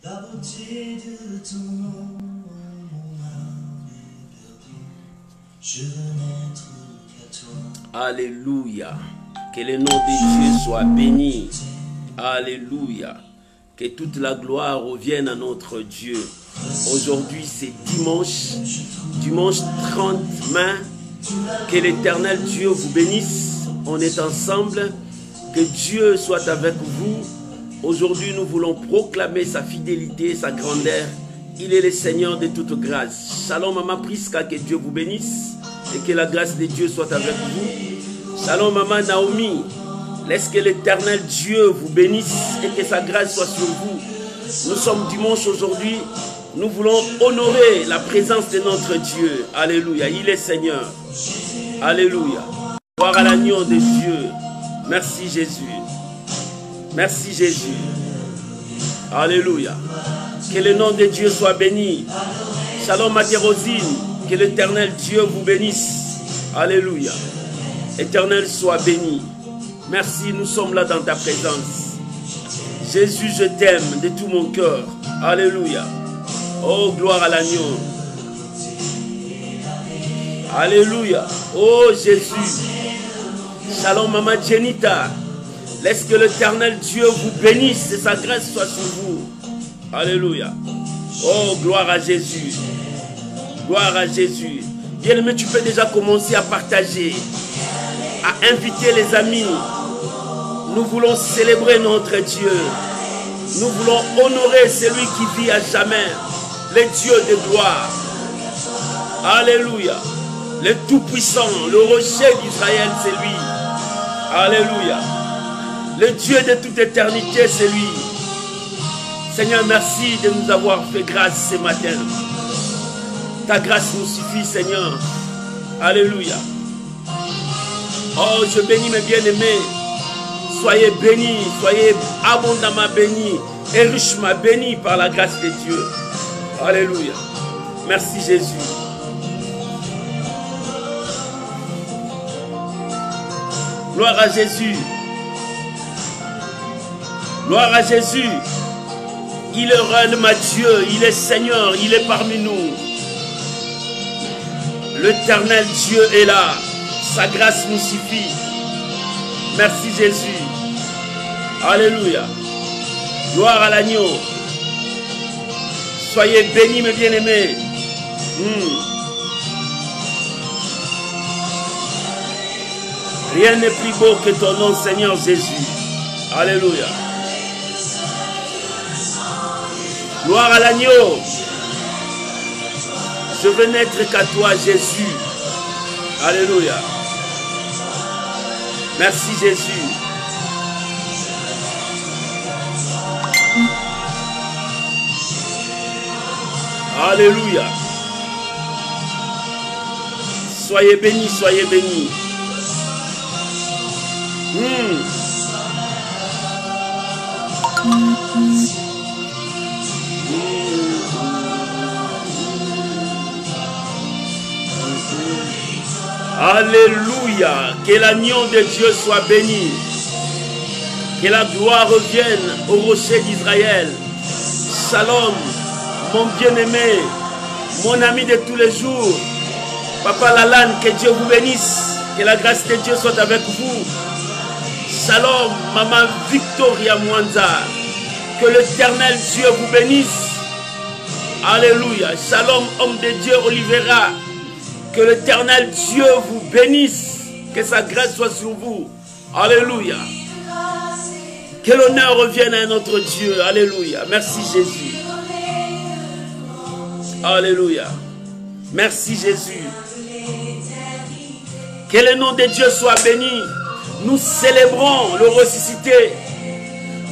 La beauté de ton nom, mon âme est perdue. Je veux n'être qu'à toi. Alléluia. Que le nom de Dieu soit béni. Alléluia. Que toute la gloire revienne à notre Dieu. Aujourd'hui, c'est dimanche 30 mai. Que l'Éternel Dieu vous bénisse. On est ensemble. Que Dieu soit avec vous. Aujourd'hui, nous voulons proclamer sa fidélité, sa grandeur. Il est le Seigneur de toute grâce. Shalom, Maman Priska, que Dieu vous bénisse et que la grâce de Dieu soit avec vous. Shalom, Maman Naomi. Laisse que l'Éternel Dieu vous bénisse et que sa grâce soit sur vous. Nous sommes dimanche aujourd'hui. Nous voulons honorer la présence de notre Dieu. Alléluia. Il est Seigneur. Alléluia. Gloire à l'agneau de Dieu. Merci Jésus. Merci Jésus. Alléluia. Que le nom de Dieu soit béni. Shalom Mathérosine. Que l'Éternel Dieu vous bénisse. Alléluia. Éternel soit béni. Merci, nous sommes là dans ta présence. Jésus, je t'aime de tout mon cœur. Alléluia. Oh, gloire à l'agneau. Alléluia. Oh, Jésus. Shalom, Maman Jenita. Laisse que l'Éternel Dieu vous bénisse et sa grâce soit sur vous. Alléluia. Oh, gloire à Jésus. Gloire à Jésus. Bien-aimé, tu peux déjà commencer à partager, à inviter les amis. Nous voulons célébrer notre Dieu. Nous voulons honorer celui qui vit à jamais, le Dieu de gloire. Alléluia. Le Tout-Puissant, le rocher d'Israël, c'est lui. Alléluia. Le Dieu de toute éternité, c'est lui. Seigneur, merci de nous avoir fait grâce ce matin. Ta grâce nous suffit, Seigneur. Alléluia. Oh, je bénis mes bien-aimés. Soyez bénis, soyez abondamment bénis et richement bénis par la grâce de Dieu. Alléluia. Merci Jésus. Gloire à Jésus. Gloire à Jésus. Il est réellement Dieu, il est Seigneur, il est parmi nous. L'Éternel Dieu est là. Sa grâce nous suffit. Merci Jésus. Alléluia. Gloire à l'agneau. Soyez bénis mes bien-aimés. Rien n'est plus beau que ton nom, Seigneur Jésus. Alléluia. Gloire à l'agneau. Je veux n'être qu'à toi, Jésus. Alléluia. Merci, Jésus. Alléluia. Soyez bénis, soyez bénis. Alléluia. Que l'agneau de Dieu soit béni. Que la gloire revienne au rocher d'Israël. Shalom, mon bien-aimé, mon ami de tous les jours. Papa Lalanne, que Dieu vous bénisse. Que la grâce de Dieu soit avec vous. Shalom, Maman Victoria Mwanza. Que l'Éternel Dieu vous bénisse. Alléluia. Shalom, homme de Dieu Olivera. Que l'Éternel Dieu vous bénisse. Que sa grâce soit sur vous. Alléluia. Que l'honneur revienne à notre Dieu. Alléluia. Merci Jésus. Alléluia. Merci Jésus. Que le nom de Dieu soit béni. Nous célébrons le ressuscité.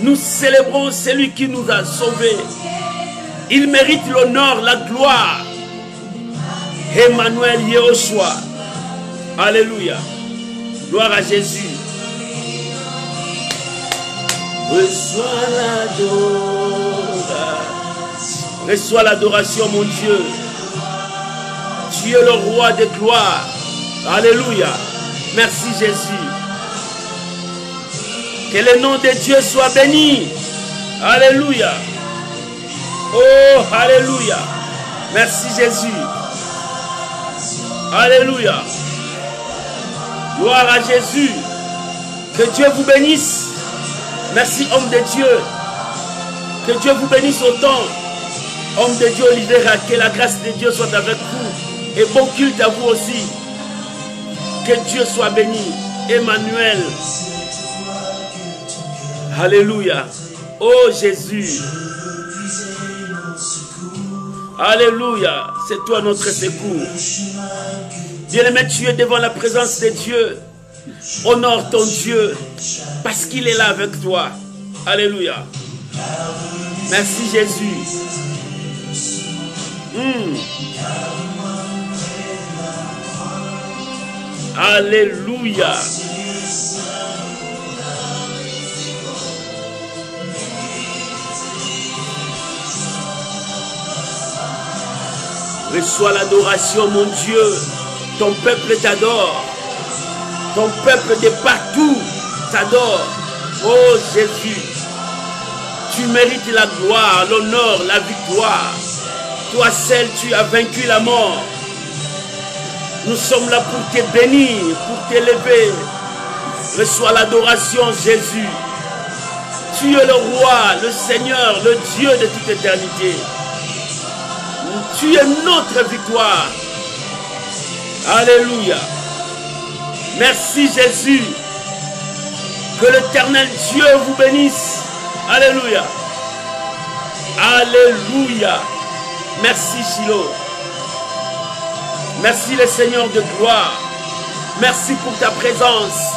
Nous célébrons celui qui nous a sauvés. Il mérite l'honneur, la gloire. Emmanuel Yehoshua. Alléluia. Gloire à Jésus. Reçois l'adoration. Reçois l'adoration, mon Dieu. Tu es le roi de gloire. Alléluia. Merci Jésus. Que le nom de Dieu soit béni. Alléluia. Oh, alléluia. Merci Jésus. Alléluia. Gloire à Jésus. Que Dieu vous bénisse. Merci, homme de Dieu. Que Dieu vous bénisse autant. Homme de Dieu, Olivier, que la grâce de Dieu soit avec vous. Et bon culte à vous aussi. Que Dieu soit béni. Emmanuel. Alléluia. Oh Jésus. Alléluia. C'est toi notre secours. Bien-aimé, tu es devant la présence de Dieu. Honore ton Dieu parce qu'il est là avec toi. Alléluia. Merci Jésus. Alléluia. Reçois l'adoration, mon Dieu. Ton peuple t'adore. Ton peuple de partout t'adore. Oh Jésus, tu mérites la gloire, l'honneur, la victoire. Toi seul, tu as vaincu la mort. Nous sommes là pour te bénir, pour t'élever. Reçois l'adoration, Jésus. Tu es le roi, le Seigneur, le Dieu de toute éternité. Tu es notre victoire. Alléluia. Merci Jésus. Que l'Éternel Dieu vous bénisse. Alléluia. Alléluia. Merci Shiloh. Merci le Seigneur de gloire. Merci pour ta présence.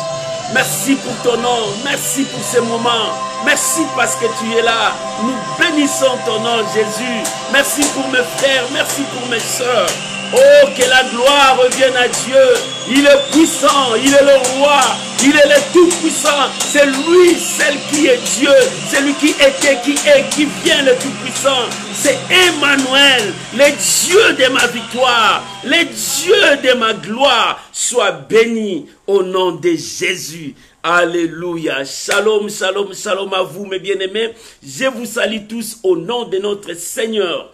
Merci pour ton nom. Merci pour ces moments. Merci parce que tu es là. Nous bénissons ton nom, Jésus. Merci pour mes frères. Merci pour mes soeurs. Oh, que la gloire revienne à Dieu. Il est puissant. Il est le roi. Il est le tout-puissant. C'est lui, celle qui est Dieu. C'est lui qui était, qui est, qui vient, le tout-puissant. C'est Emmanuel, le Dieu de ma victoire, le Dieu de ma gloire. Sois béni au nom de Jésus. Alléluia. Shalom, shalom, shalom à vous, mes bien-aimés. Je vous salue tous au nom de notre Seigneur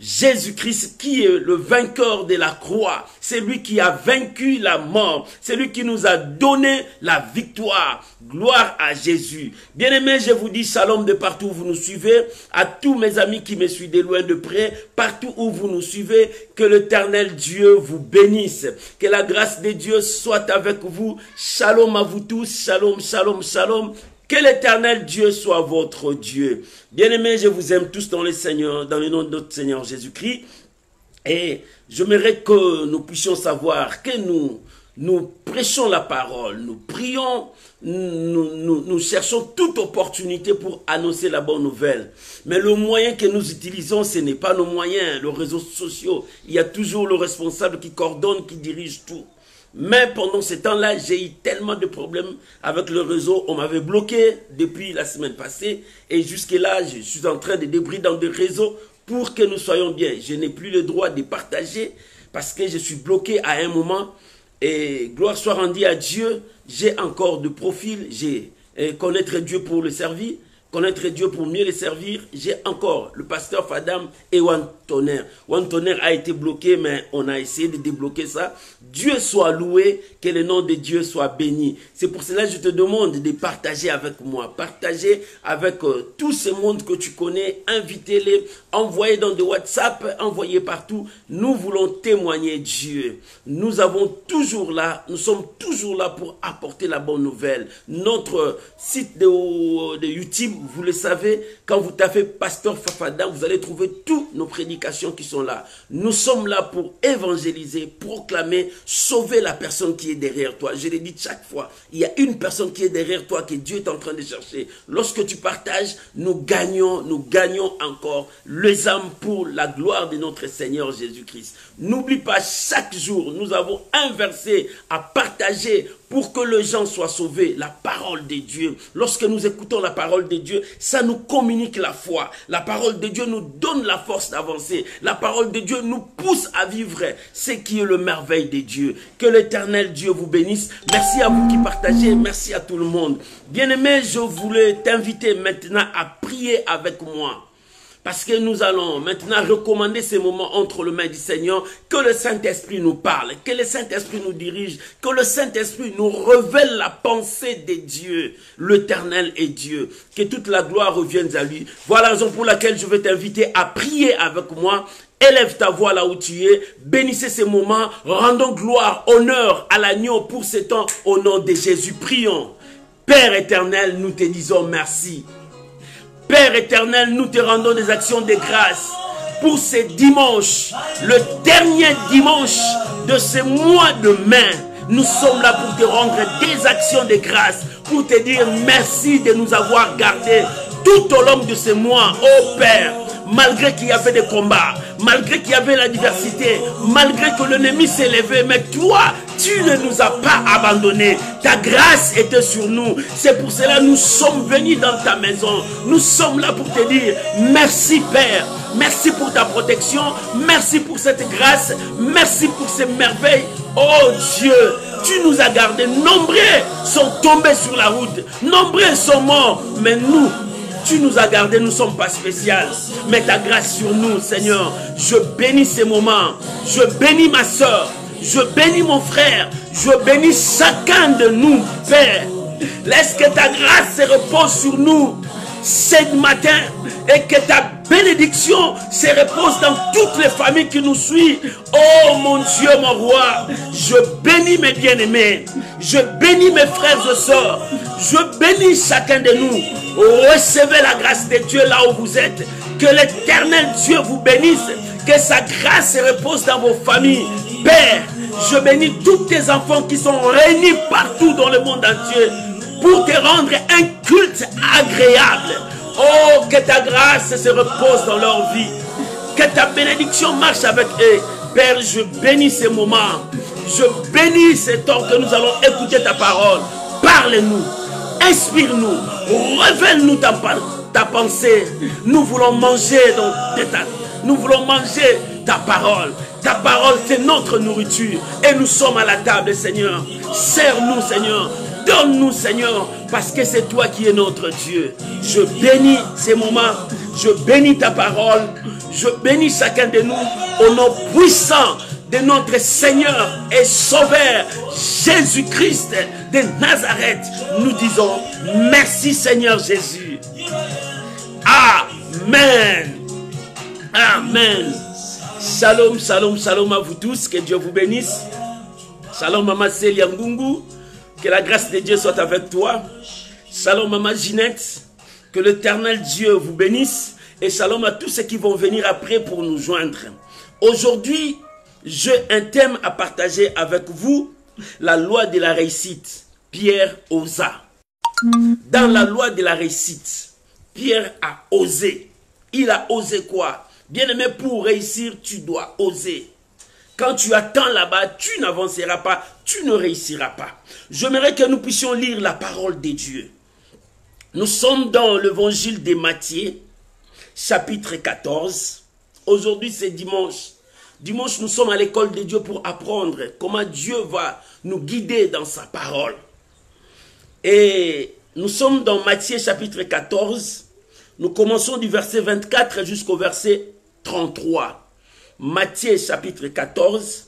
Jésus-Christ, qui est le vainqueur de la croix. C'est lui qui a vaincu la mort. C'est lui qui nous a donné la victoire. Gloire à Jésus. Bien-aimés, je vous dis shalom de partout où vous nous suivez. À tous mes amis qui me suivent de loin de près, partout où vous nous suivez, que l'Éternel Dieu vous bénisse. Que la grâce de Dieu soit avec vous. Shalom à vous tous. Shalom, shalom, shalom. Que l'Éternel Dieu soit votre Dieu. Bien-aimés, je vous aime tous dans le Seigneur, dans le nom de notre Seigneur Jésus-Christ. Et j'aimerais que nous puissions savoir que nous prêchons la parole, nous prions, nous cherchons toute opportunité pour annoncer la bonne nouvelle. Mais le moyen que nous utilisons, ce n'est pas nos moyens, les réseaux sociaux. Il y a toujours le responsable qui coordonne, qui dirige tout. Mais pendant ce temps-là, j'ai eu tellement de problèmes avec le réseau. On m'avait bloqué depuis la semaine passée. Et jusque-là, je suis en train de débrider dans des réseaux pour que nous soyons bien. Je n'ai plus le droit de partager parce que je suis bloqué à un moment. Et gloire soit rendue à Dieu. J'ai encore de profil. J'ai connaître Dieu pour le servir. Connaître Dieu pour mieux le servir. J'ai encore le pasteur Fadam et One Tonner. One Tonner a été bloqué, mais on a essayé de débloquer ça. Dieu soit loué, que le nom de Dieu soit béni. C'est pour cela que je te demande de partager avec moi. Partager avec tout ce monde que tu connais. Invitez-les, envoyez dans des WhatsApp, envoyez partout. Nous voulons témoigner Dieu. Nous sommes toujours là pour apporter la bonne nouvelle. Notre site de YouTube, vous le savez, quand vous tapez Pasteur Fafada, vous allez trouver toutes nos prédications qui sont là. Nous sommes là pour évangéliser, proclamer, sauver la personne qui est derrière toi. Je l'ai dit chaque fois, il y a une personne qui est derrière toi que Dieu est en train de chercher. Lorsque tu partages, nous gagnons encore les âmes pour la gloire de notre Seigneur Jésus-Christ. N'oublie pas, chaque jour, nous avons un verset à partager pour que les gens soient sauvés. La parole de Dieu. Lorsque nous écoutons la parole de Dieu, ça nous communique la foi. La parole de Dieu nous donne la force d'avancer. La parole de Dieu nous pousse à vivre ce qui est le merveille de Dieu. Que l'Éternel Dieu vous bénisse. Merci à vous qui partagez. Merci à tout le monde. Bien-aimé, je voulais t'inviter maintenant à prier avec moi. Parce que nous allons maintenant recommander ces moments entre les mains du Seigneur, que le Saint-Esprit nous parle, que le Saint-Esprit nous dirige, que le Saint-Esprit nous révèle la pensée de Dieu. L'Éternel est Dieu. Que toute la gloire revienne à lui. Voilà la raison pour laquelle je vais t'inviter à prier avec moi. Élève ta voix là où tu es. Bénissez ces moments. Rendons gloire, honneur à l'agneau pour ce temps au nom de Jésus. Prions. Père éternel, nous te disons merci. Père éternel, nous te rendons des actions de grâce pour ce dimanche, le dernier dimanche de ce mois de mai. Nous sommes là pour te rendre des actions de grâce, pour te dire merci de nous avoir gardés tout au long de ce mois. Oh Père, malgré qu'il y avait des combats, malgré qu'il y avait la diversité, malgré que l'ennemi s'est levé, mais toi, tu ne nous as pas abandonnés. Ta grâce était sur nous. C'est pour cela que nous sommes venus dans ta maison. Nous sommes là pour te dire merci Père. Merci pour ta protection. Merci pour cette grâce. Merci pour ces merveilles. Oh Dieu, tu nous as gardés. Nombreux sont tombés sur la route. Nombreux sont morts. Mais nous, tu nous as gardés, nous ne sommes pas spéciaux. Mais ta grâce sur nous, Seigneur. Je bénis ces moments. Je bénis ma soeur. Je bénis mon frère. Je bénis chacun de nous, Père. Laisse que ta grâce se repose sur nous ce matin. Et que ta bénédiction se repose dans toutes les familles qui nous suivent. Oh mon Dieu, mon roi. Je bénis mes bien-aimés. Je bénis mes frères et sœurs. Je bénis chacun de nous. Recevez la grâce de Dieu là où vous êtes. Que l'Éternel Dieu vous bénisse. Que sa grâce se repose dans vos familles. Père, je bénis tous tes enfants qui sont réunis partout dans le monde entier pour te rendre un culte agréable. Oh, que ta grâce se repose dans leur vie. Que ta bénédiction marche avec eux. Père, je bénis ces moments. Je bénis ce temps que nous allons écouter ta parole. Parle-nous. Inspire-nous. Révèle-nous ta pensée. Nous voulons manger nous voulons manger ta parole. Ta parole, c'est notre nourriture. Et nous sommes à la table, Seigneur. Sers-nous, Seigneur. Donne-nous, Seigneur, parce que c'est toi qui es notre Dieu. Je bénis ces moments. Je bénis ta parole. Je bénis chacun de nous au nom puissant de notre Seigneur et Sauveur Jésus-Christ de Nazareth. Nous disons merci, Seigneur Jésus. Amen. Amen. Shalom, shalom, shalom à vous tous. Que Dieu vous bénisse. Shalom, Maman Célia Ngungu. Que la grâce de Dieu soit avec toi. Shalom, Maman Ginette. Que l'Éternel Dieu vous bénisse. Et shalom à tous ceux qui vont venir après pour nous joindre. Aujourd'hui, j'ai un thème à partager avec vous. La loi de la réussite. Pierre osa. Dans la loi de la réussite, Pierre a osé. Il a osé quoi? Bien-aimé, pour réussir, tu dois oser. Quand tu attends là-bas, tu n'avanceras pas, tu ne réussiras pas. J'aimerais que nous puissions lire la parole de Dieu. Nous sommes dans l'évangile de Matthieu, chapitre 14. Aujourd'hui, c'est dimanche. Dimanche, nous sommes à l'école de Dieu pour apprendre comment Dieu va nous guider dans sa parole. Et nous sommes dans Matthieu, chapitre 14. Nous commençons du verset 24 jusqu'au verset 33. Matthieu chapitre 14,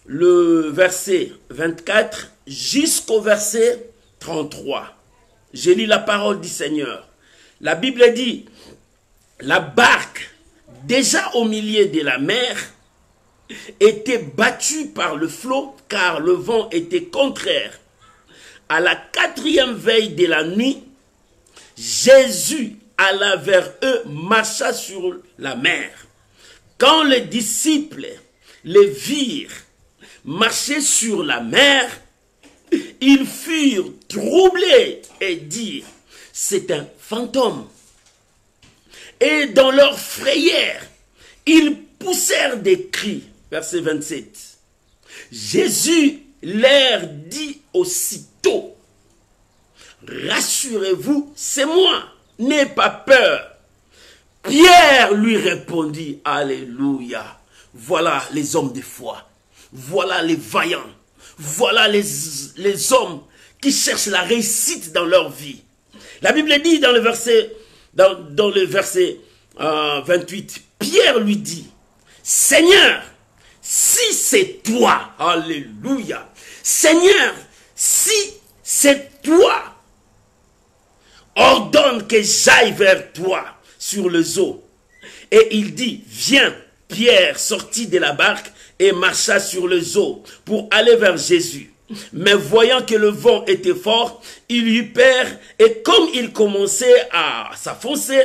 le verset 24 jusqu'au verset 33. Je lis la parole du Seigneur. La Bible dit, la barque, déjà au milieu de la mer, était battue par le flot car le vent était contraire. À la 4e veille de la nuit, Jésus alla vers eux, marcha sur la mer. Quand les disciples les virent marcher sur la mer, ils furent troublés et dirent, c'est un fantôme. Et dans leur frayeur, ils poussèrent des cris. Verset 27. Jésus leur dit aussitôt, rassurez-vous, c'est moi, n'ayez pas peur. Pierre lui répondit, alléluia, voilà les hommes de foi, voilà les vaillants, voilà les hommes qui cherchent la réussite dans leur vie. La Bible dit dans le verset, dans le verset 28, Pierre lui dit, Seigneur, si c'est toi, alléluia, Seigneur, si c'est toi, ordonne que j'aille vers toi sur les eaux. Et il dit, viens. Pierre sortit de la barque et marcha sur les eaux pour aller vers Jésus. Mais voyant que le vent était fort, il eut peur et comme il commençait à s'affoncer,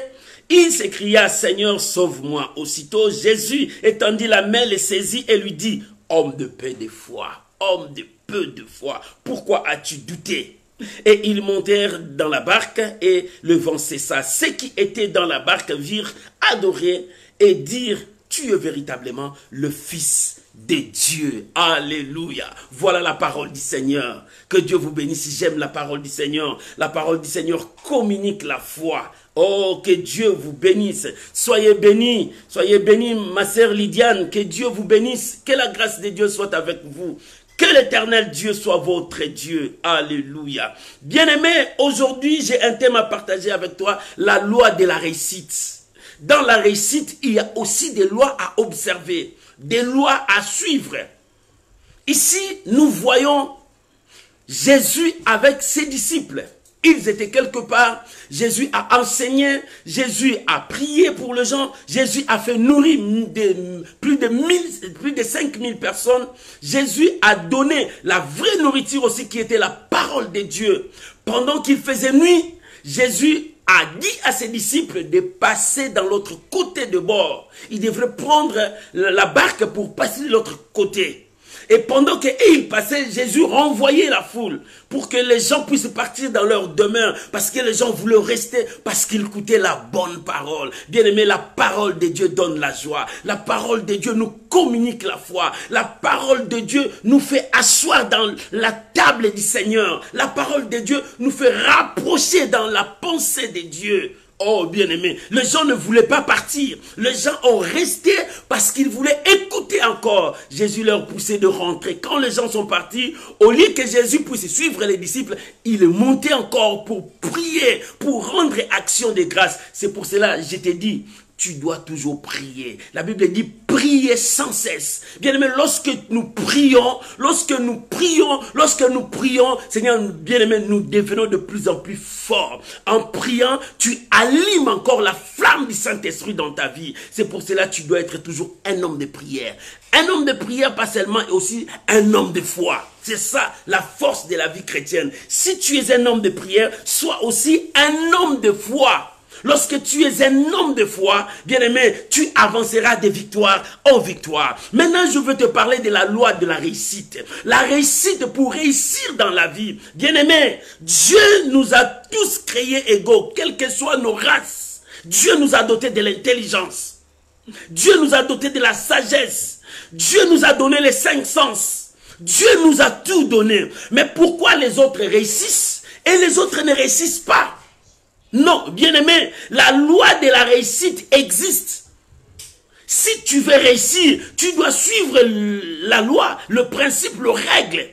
il s'écria, Seigneur, sauve-moi. Aussitôt, Jésus étendit la main, le saisit et lui dit, homme de peu de foi, homme de peu de foi, pourquoi as-tu douté? Et ils montèrent dans la barque et le vent cessa. Ceux qui étaient dans la barque virent adorer et dire, tu es véritablement le Fils de Dieu. Alléluia. Voilà la parole du Seigneur. Que Dieu vous bénisse. J'aime la parole du Seigneur. La parole du Seigneur communique la foi. Oh, que Dieu vous bénisse. Soyez bénis, ma sœur Lydiane. Que Dieu vous bénisse. Que la grâce de Dieu soit avec vous. Que l'éternel Dieu soit votre Dieu. Alléluia. Bien-aimé, aujourd'hui, j'ai un thème à partager avec toi. La loi de la réussite. Dans la réussite, il y a aussi des lois à observer, des lois à suivre. Ici, nous voyons Jésus avec ses disciples. Ils étaient quelque part, Jésus a enseigné, Jésus a prié pour les gens, Jésus a fait nourrir plus de 5000 personnes. Jésus a donné la vraie nourriture aussi qui était la parole de Dieu. Pendant qu'il faisait nuit, Jésus a dit à ses disciples de passer dans l'autre côté de bord. Ils devraient prendre la barque pour passer de l'autre côté. Et pendant qu'ils passaient, Jésus renvoyait la foule pour que les gens puissent partir dans leur demeure. Parce que les gens voulaient rester, parce qu'ils écoutaient la bonne parole. Bien aimé, la parole de Dieu donne la joie. La parole de Dieu nous communique la foi. La parole de Dieu nous fait asseoir dans la table du Seigneur. La parole de Dieu nous fait rapprocher dans la pensée de Dieu. Oh, bien-aimé, les gens ne voulaient pas partir. Les gens ont resté parce qu'ils voulaient écouter encore. Jésus leur poussait de rentrer. Quand les gens sont partis, au lieu que Jésus puisse suivre les disciples, il est monté encore pour prier, pour rendre action de grâce. C'est pour cela que je t'ai dit, tu dois toujours prier. La Bible dit prier sans cesse. Bien-aimé, lorsque nous prions, Seigneur, bien-aimé, nous devenons de plus en plus forts. En priant, tu allumes encore la flamme du Saint-Esprit dans ta vie. C'est pour cela que tu dois être toujours un homme de prière. Un homme de prière, pas seulement, et aussi un homme de foi. C'est ça, la force de la vie chrétienne. Si tu es un homme de prière, sois aussi un homme de foi. Lorsque tu es un homme de foi, bien-aimé, tu avanceras de victoire en victoire. Maintenant, je veux te parler de la loi de la réussite. La réussite pour réussir dans la vie. Bien-aimé, Dieu nous a tous créés égaux, quelles que soient nos races. Dieu nous a dotés de l'intelligence. Dieu nous a dotés de la sagesse. Dieu nous a donné les 5 sens. Dieu nous a tout donné. Mais pourquoi les autres réussissent et les autres ne réussissent pas? Non, bien-aimé, la loi de la réussite existe. Si tu veux réussir, tu dois suivre la loi, le principe, le règle.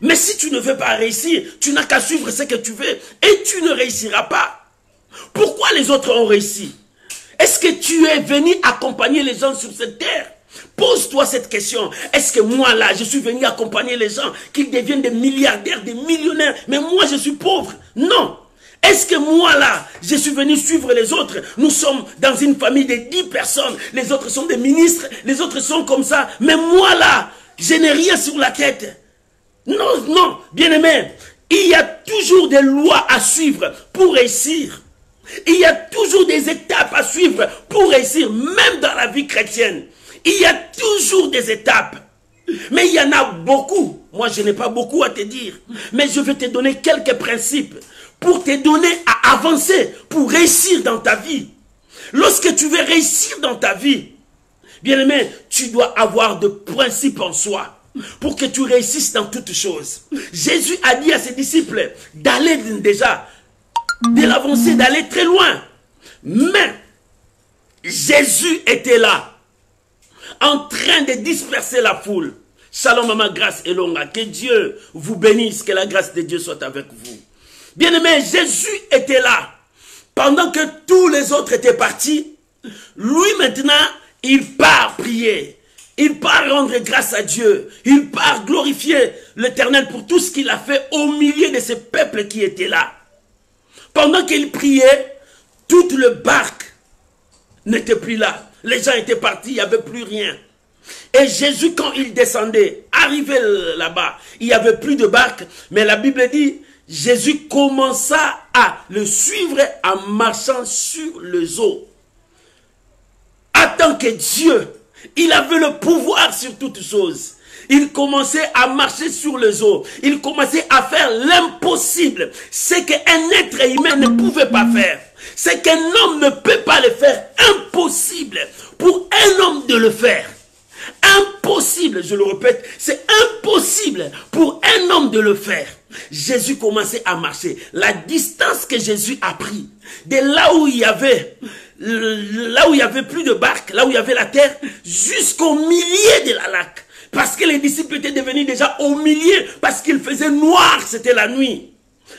Mais si tu ne veux pas réussir, tu n'as qu'à suivre ce que tu veux et tu ne réussiras pas. Pourquoi les autres ont réussi? Est-ce que tu es venu accompagner les gens sur cette terre? Pose-toi cette question. Est-ce que moi là, je suis venu accompagner les gens qui deviennent des milliardaires, des millionnaires, mais moi je suis pauvre? Non. Est-ce que moi là, je suis venu suivre les autres? Nous sommes dans une famille de 10 personnes. Les autres sont des ministres, les autres sont comme ça. Mais moi là, je n'ai rien sur la tête. Non, non, bien-aimé, il y a toujours des lois à suivre pour réussir. Il y a toujours des étapes à suivre pour réussir, même dans la vie chrétienne. Il y a toujours des étapes. Mais il y en a beaucoup. Moi, je n'ai pas beaucoup à te dire. Mais je vais te donner quelques principes pour te donner à avancer, pour réussir dans ta vie. Lorsque tu veux réussir dans ta vie, bien-aimé, tu dois avoir de principes en soi. pour que tu réussisses dans toutes choses. Jésus a dit à ses disciples d'aller déjà, de l'avancer, d'aller très loin. Mais Jésus était là, en train de disperser la foule. Shalom, maman, grâce et longa. Que Dieu vous bénisse, que la grâce de Dieu soit avec vous. Bien-aimé, Jésus était là. Pendant que tous les autres étaient partis, lui maintenant, il part prier. Il part rendre grâce à Dieu. Il part glorifier l'Éternel pour tout ce qu'il a fait au milieu de ces peuples qui étaient là. Pendant qu'il priait, toute le barque n'était plus là. Les gens étaient partis, il n'y avait plus rien. Et Jésus, quand il descendait, arrivé là-bas, il n'y avait plus de barque. Mais la Bible dit, Jésus commença à le suivre en marchant sur les eaux. En tant que Dieu, il avait le pouvoir sur toutes choses. Il commençait à marcher sur les eaux. Il commençait à faire l'impossible. Ce qu'un être humain ne pouvait pas faire. Ce qu'un homme ne peut pas le faire. Impossible pour un homme de le faire. Impossible, je le répète, c'est impossible pour un homme de le faire. Jésus commençait à marcher. La distance que Jésus a pris, de là où il y avait plus de barque, là où il y avait la terre, jusqu'au milieu de la lac. Parce que les disciples étaient devenus déjà au milieu, parce qu'il faisait noir, c'était la nuit.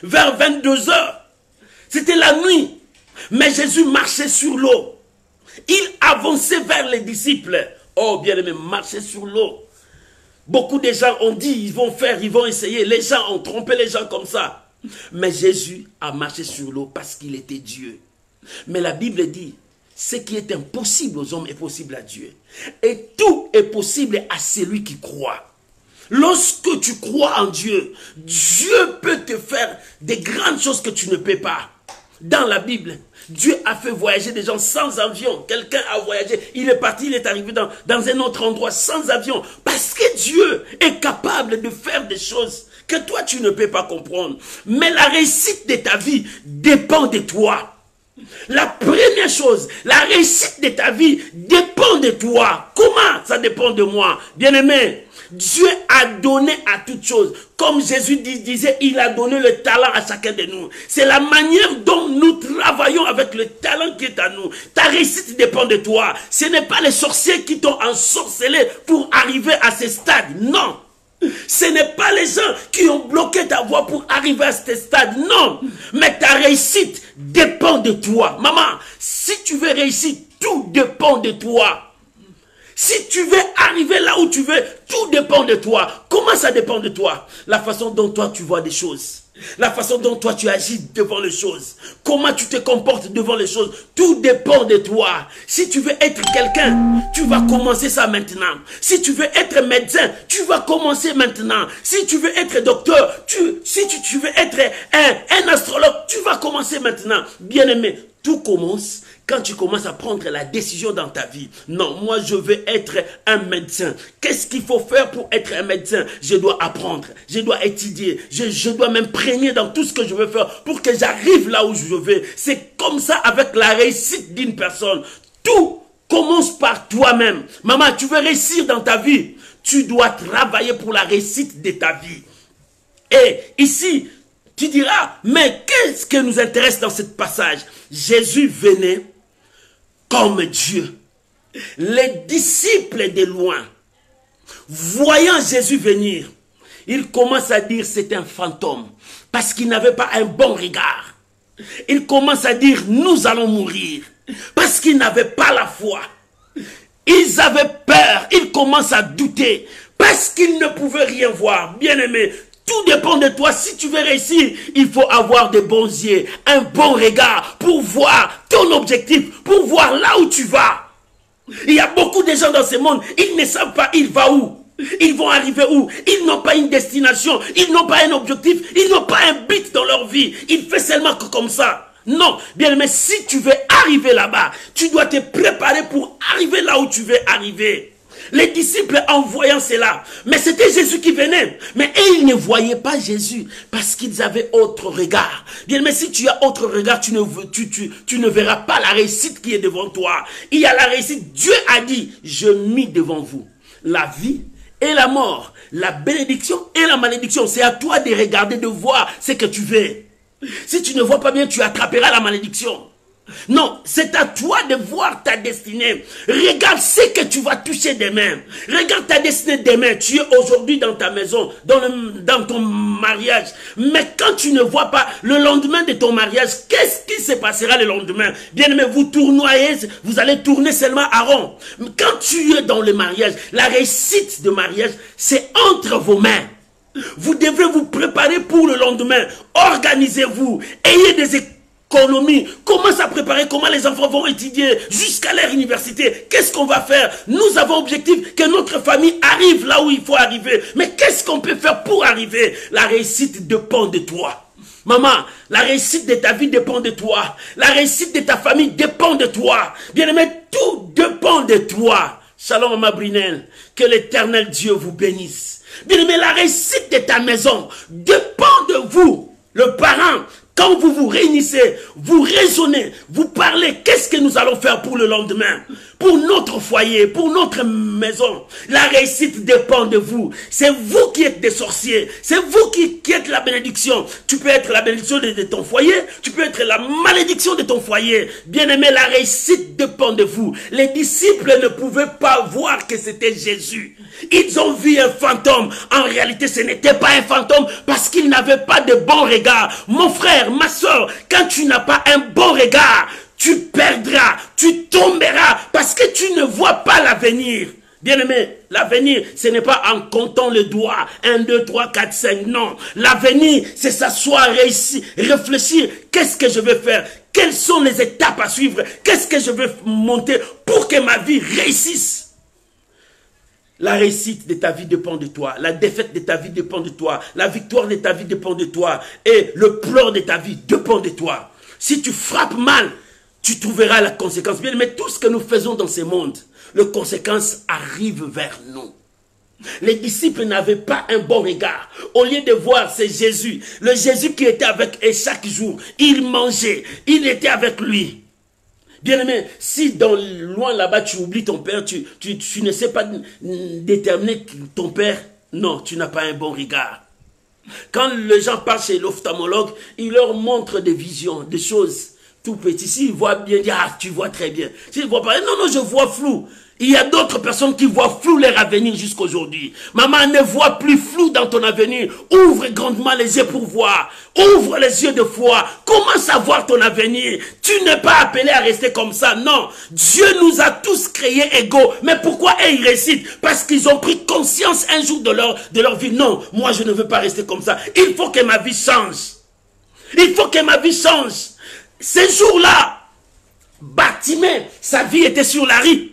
Vers 22 heures, c'était la nuit. Mais Jésus marchait sur l'eau. Il avançait vers les disciples. Oh, bien-aimé, marcher sur l'eau. Beaucoup de gens ont dit, ils vont faire, ils vont essayer. Les gens ont trompé les gens comme ça. Mais Jésus a marché sur l'eau parce qu'il était Dieu. Mais la Bible dit, ce qui est impossible aux hommes est possible à Dieu. Et tout est possible à celui qui croit. Lorsque tu crois en Dieu, Dieu peut te faire des grandes choses que tu ne peux pas. Dans la Bible, Dieu a fait voyager des gens sans avion. Quelqu'un a voyagé, il est parti, il est arrivé dans un autre endroit sans avion. Parce que Dieu est capable de faire des choses que toi tu ne peux pas comprendre. Mais la réussite de ta vie dépend de toi. La première chose, la réussite de ta vie dépend de toi. Comment ça dépend de moi? Bien-aimé, Dieu a donné à toutes choses. Comme Jésus disait, il a donné le talent à chacun de nous. C'est la manière dont nous travaillons avec le talent qui est à nous. Ta réussite dépend de toi. Ce n'est pas les sorciers qui t'ont ensorcelé pour arriver à ce stade. Non. Ce n'est pas les gens qui ont bloqué ta voie pour arriver à ce stade. Non. Mais ta réussite dépend de toi. Maman, si tu veux réussir, tout dépend de toi. Si tu veux arriver là où tu veux, tout dépend de toi. Comment ça dépend de toi? La façon dont toi tu vois des choses. La façon dont toi tu agis devant les choses. Comment tu te comportes devant les choses. Tout dépend de toi. Si tu veux être quelqu'un, tu vas commencer ça maintenant. Si tu veux être médecin, tu vas commencer maintenant. Si tu veux être docteur, si tu veux être un astrologue, tu vas commencer maintenant. Bien-aimé, tout commence quand tu commences à prendre la décision dans ta vie. Non, moi je veux être un médecin. Qu'est-ce qu'il faut faire pour être un médecin? Je dois apprendre, je dois étudier, je dois m'imprégner dans tout ce que je veux faire pour que j'arrive là où je veux. C'est comme ça avec la réussite d'une personne. Tout commence par toi-même. Maman, tu veux réussir dans ta vie, tu dois travailler pour la réussite de ta vie. Et ici, tu diras, mais qu'est-ce qui nous intéresse dans ce passage? Jésus venait comme Dieu. Les disciples de loin, voyant Jésus venir, ils commencent à dire c'est un fantôme, parce qu'ils n'avaient pas un bon regard. Ils commencent à dire nous allons mourir, parce qu'ils n'avaient pas la foi. Ils avaient peur, ils commencent à douter, parce qu'ils ne pouvaient rien voir. Bien-aimé, tout dépend de toi. Si tu veux réussir, il faut avoir de bons yeux, un bon regard pour voir ton objectif, pour voir là où tu vas. Il y a beaucoup de gens dans ce monde, ils ne savent pas ils vont où. Ils vont arriver où? Ils n'ont pas une destination, ils n'ont pas un objectif, ils n'ont pas un but dans leur vie. Ils font seulement que comme ça. Non, bien, mais si tu veux arriver là-bas, tu dois te préparer pour arriver là où tu veux arriver. Les disciples en voyant cela, mais c'était Jésus qui venait. Mais ils ne voyaient pas Jésus parce qu'ils avaient autre regard. Bien, mais si tu as autre regard, tu ne verras pas la réussite qui est devant toi. Il y a la réussite. Dieu a dit, je mis devant vous la vie et la mort. la bénédiction et la malédiction. C'est à toi de regarder, de voir ce que tu veux. Si tu ne vois pas bien, tu attraperas la malédiction. Non, c'est à toi de voir ta destinée. Regarde ce que tu vas toucher demain. Regarde ta destinée demain. Tu es aujourd'hui dans ta maison, dans ton mariage. Mais quand tu ne vois pas le lendemain de ton mariage, qu'est-ce qui se passera le lendemain? Bien aimé, vous tournoyez, vous allez tourner seulement à rond. Quand tu es dans le mariage, la réussite de mariage, c'est entre vos mains. Vous devez vous préparer pour le lendemain. Organisez-vous. Ayez des économie, commence à préparer comment les enfants vont étudier jusqu'à leur université. Qu'est-ce qu'on va faire? Nous avons objectif que notre famille arrive là où il faut arriver. Mais qu'est-ce qu'on peut faire pour arriver? La réussite dépend de toi. Maman, la réussite de ta vie dépend de toi. La réussite de ta famille dépend de toi. Bien-aimé, tout dépend de toi. Shalom, Maman Brinel. Que l'Éternel Dieu vous bénisse. Bien-aimé, la réussite de ta maison dépend de vous. Le parent, quand vous vous réunissez, vous raisonnez, vous parlez, qu'est-ce que nous allons faire pour le lendemain? Pour notre foyer, pour notre maison. La réussite dépend de vous. C'est vous qui êtes des sorciers. C'est vous qui êtes la bénédiction. Tu peux être la bénédiction de ton foyer. Tu peux être la malédiction de ton foyer. Bien-aimé, la réussite dépend de vous. Les disciples ne pouvaient pas voir que c'était Jésus. Ils ont vu un fantôme. En réalité, ce n'était pas un fantôme parce qu'ils n'avaient pas de bon regard. Mon frère, ma soeur, quand tu n'as pas un bon regard, tu perdras, tu tomberas parce que tu ne vois pas l'avenir. Bien-aimé, l'avenir, ce n'est pas en comptant les doigts. 1, 2, 3, 4, 5, non. L'avenir, c'est s'asseoir, réfléchir. Qu'est-ce que je vais faire? Quelles sont les étapes à suivre? Qu'est-ce que je vais monter pour que ma vie réussisse? La réussite de ta vie dépend de toi. La défaite de ta vie dépend de toi. La victoire de ta vie dépend de toi. Et le pleur de ta vie dépend de toi. Si tu frappes mal, tu trouveras la conséquence. Bien, mais tout ce que nous faisons dans ce monde, les conséquences arrivent vers nous. Les disciples n'avaient pas un bon regard. Au lieu de voir c'est Jésus, le Jésus qui était avec eux chaque jour, il mangeait, il était avec lui. Bien aimé, si dans loin là-bas tu oublies ton père, tu ne sais pas déterminer ton père, non, tu n'as pas un bon regard. Quand les gens partent chez l'ophtalmologue, il leur montre des visions, des choses tout petites. S'ils voient bien, dire ah, tu vois très bien. S'ils ne voient pas, non, je vois flou. Il y a d'autres personnes qui voient flou leur avenir jusqu'aujourd'hui. Maman, ne voit plus flou dans ton avenir. Ouvre grandement les yeux pour voir. Ouvre les yeux de foi. Commence à voir ton avenir. Tu n'es pas appelé à rester comme ça. Non. Dieu nous a tous créés égaux. Mais pourquoi ils réussissent? Parce qu'ils ont pris conscience un jour de leur vie. Non, moi je ne veux pas rester comme ça. Il faut que ma vie change. Il faut que ma vie change. Ces jours-là, Bartimée, sa vie était sur la rue.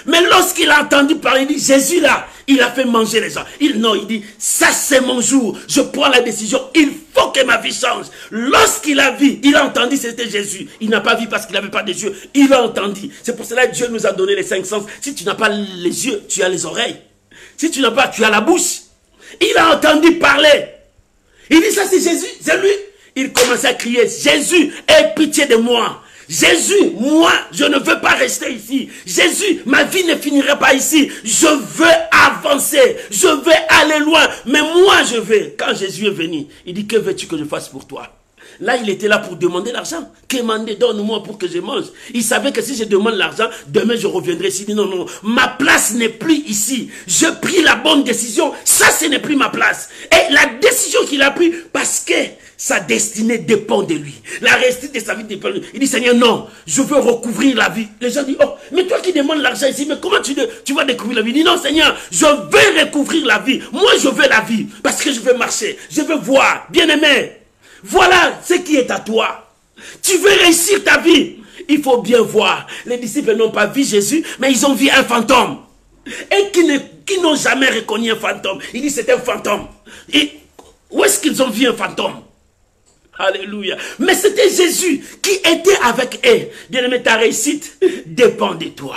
Mais lorsqu'il a entendu parler, il dit, Jésus là, il a fait manger les gens. Il dit, ça c'est mon jour, je prends la décision, il faut que ma vie change. Lorsqu'il a vu, il a entendu c'était Jésus. Il n'a pas vu parce qu'il n'avait pas des yeux, il a entendu. C'est pour cela que Dieu nous a donné les 5 sens. Si tu n'as pas les yeux, tu as les oreilles. Si tu n'as pas, tu as la bouche. Il a entendu parler. Il dit, ça c'est Jésus, c'est lui. Il commence à crier, Jésus, aie pitié de moi. Jésus, moi, je ne veux pas rester ici. Jésus, ma vie ne finirait pas ici. Je veux avancer. Je veux aller loin. Mais moi, je vais. Quand Jésus est venu, il dit, que veux-tu que je fasse pour toi? Là, il était là pour demander l'argent. Quémander, donne-moi pour que je mange. Il savait que si je demande l'argent, demain je reviendrai ici. Il dit, non, ma place n'est plus ici. Je pris la bonne décision. Ça, ce n'est plus ma place. Et la décision qu'il a prise, parce que sa destinée dépend de lui. La réussite de sa vie dépend de lui. Il dit, Seigneur, non, je veux recouvrir la vie. Les gens disent, oh, mais toi qui demandes l'argent ici, mais comment tu vas découvrir la vie? Il dit, non, Seigneur, je veux recouvrir la vie. Moi, je veux la vie. Parce que je veux marcher. Je veux voir. Bien-aimé, voilà ce qui est à toi. Tu veux réussir ta vie. Il faut bien voir. Les disciples n'ont pas vu Jésus, mais ils ont vu un fantôme. Et qui n'ont jamais reconnu un fantôme. Il dit, c'est un fantôme. Et où est-ce qu'ils ont vu un fantôme? Alléluia. Mais c'était Jésus qui était avec eux. Bien-aimé, ta réussite dépend de toi.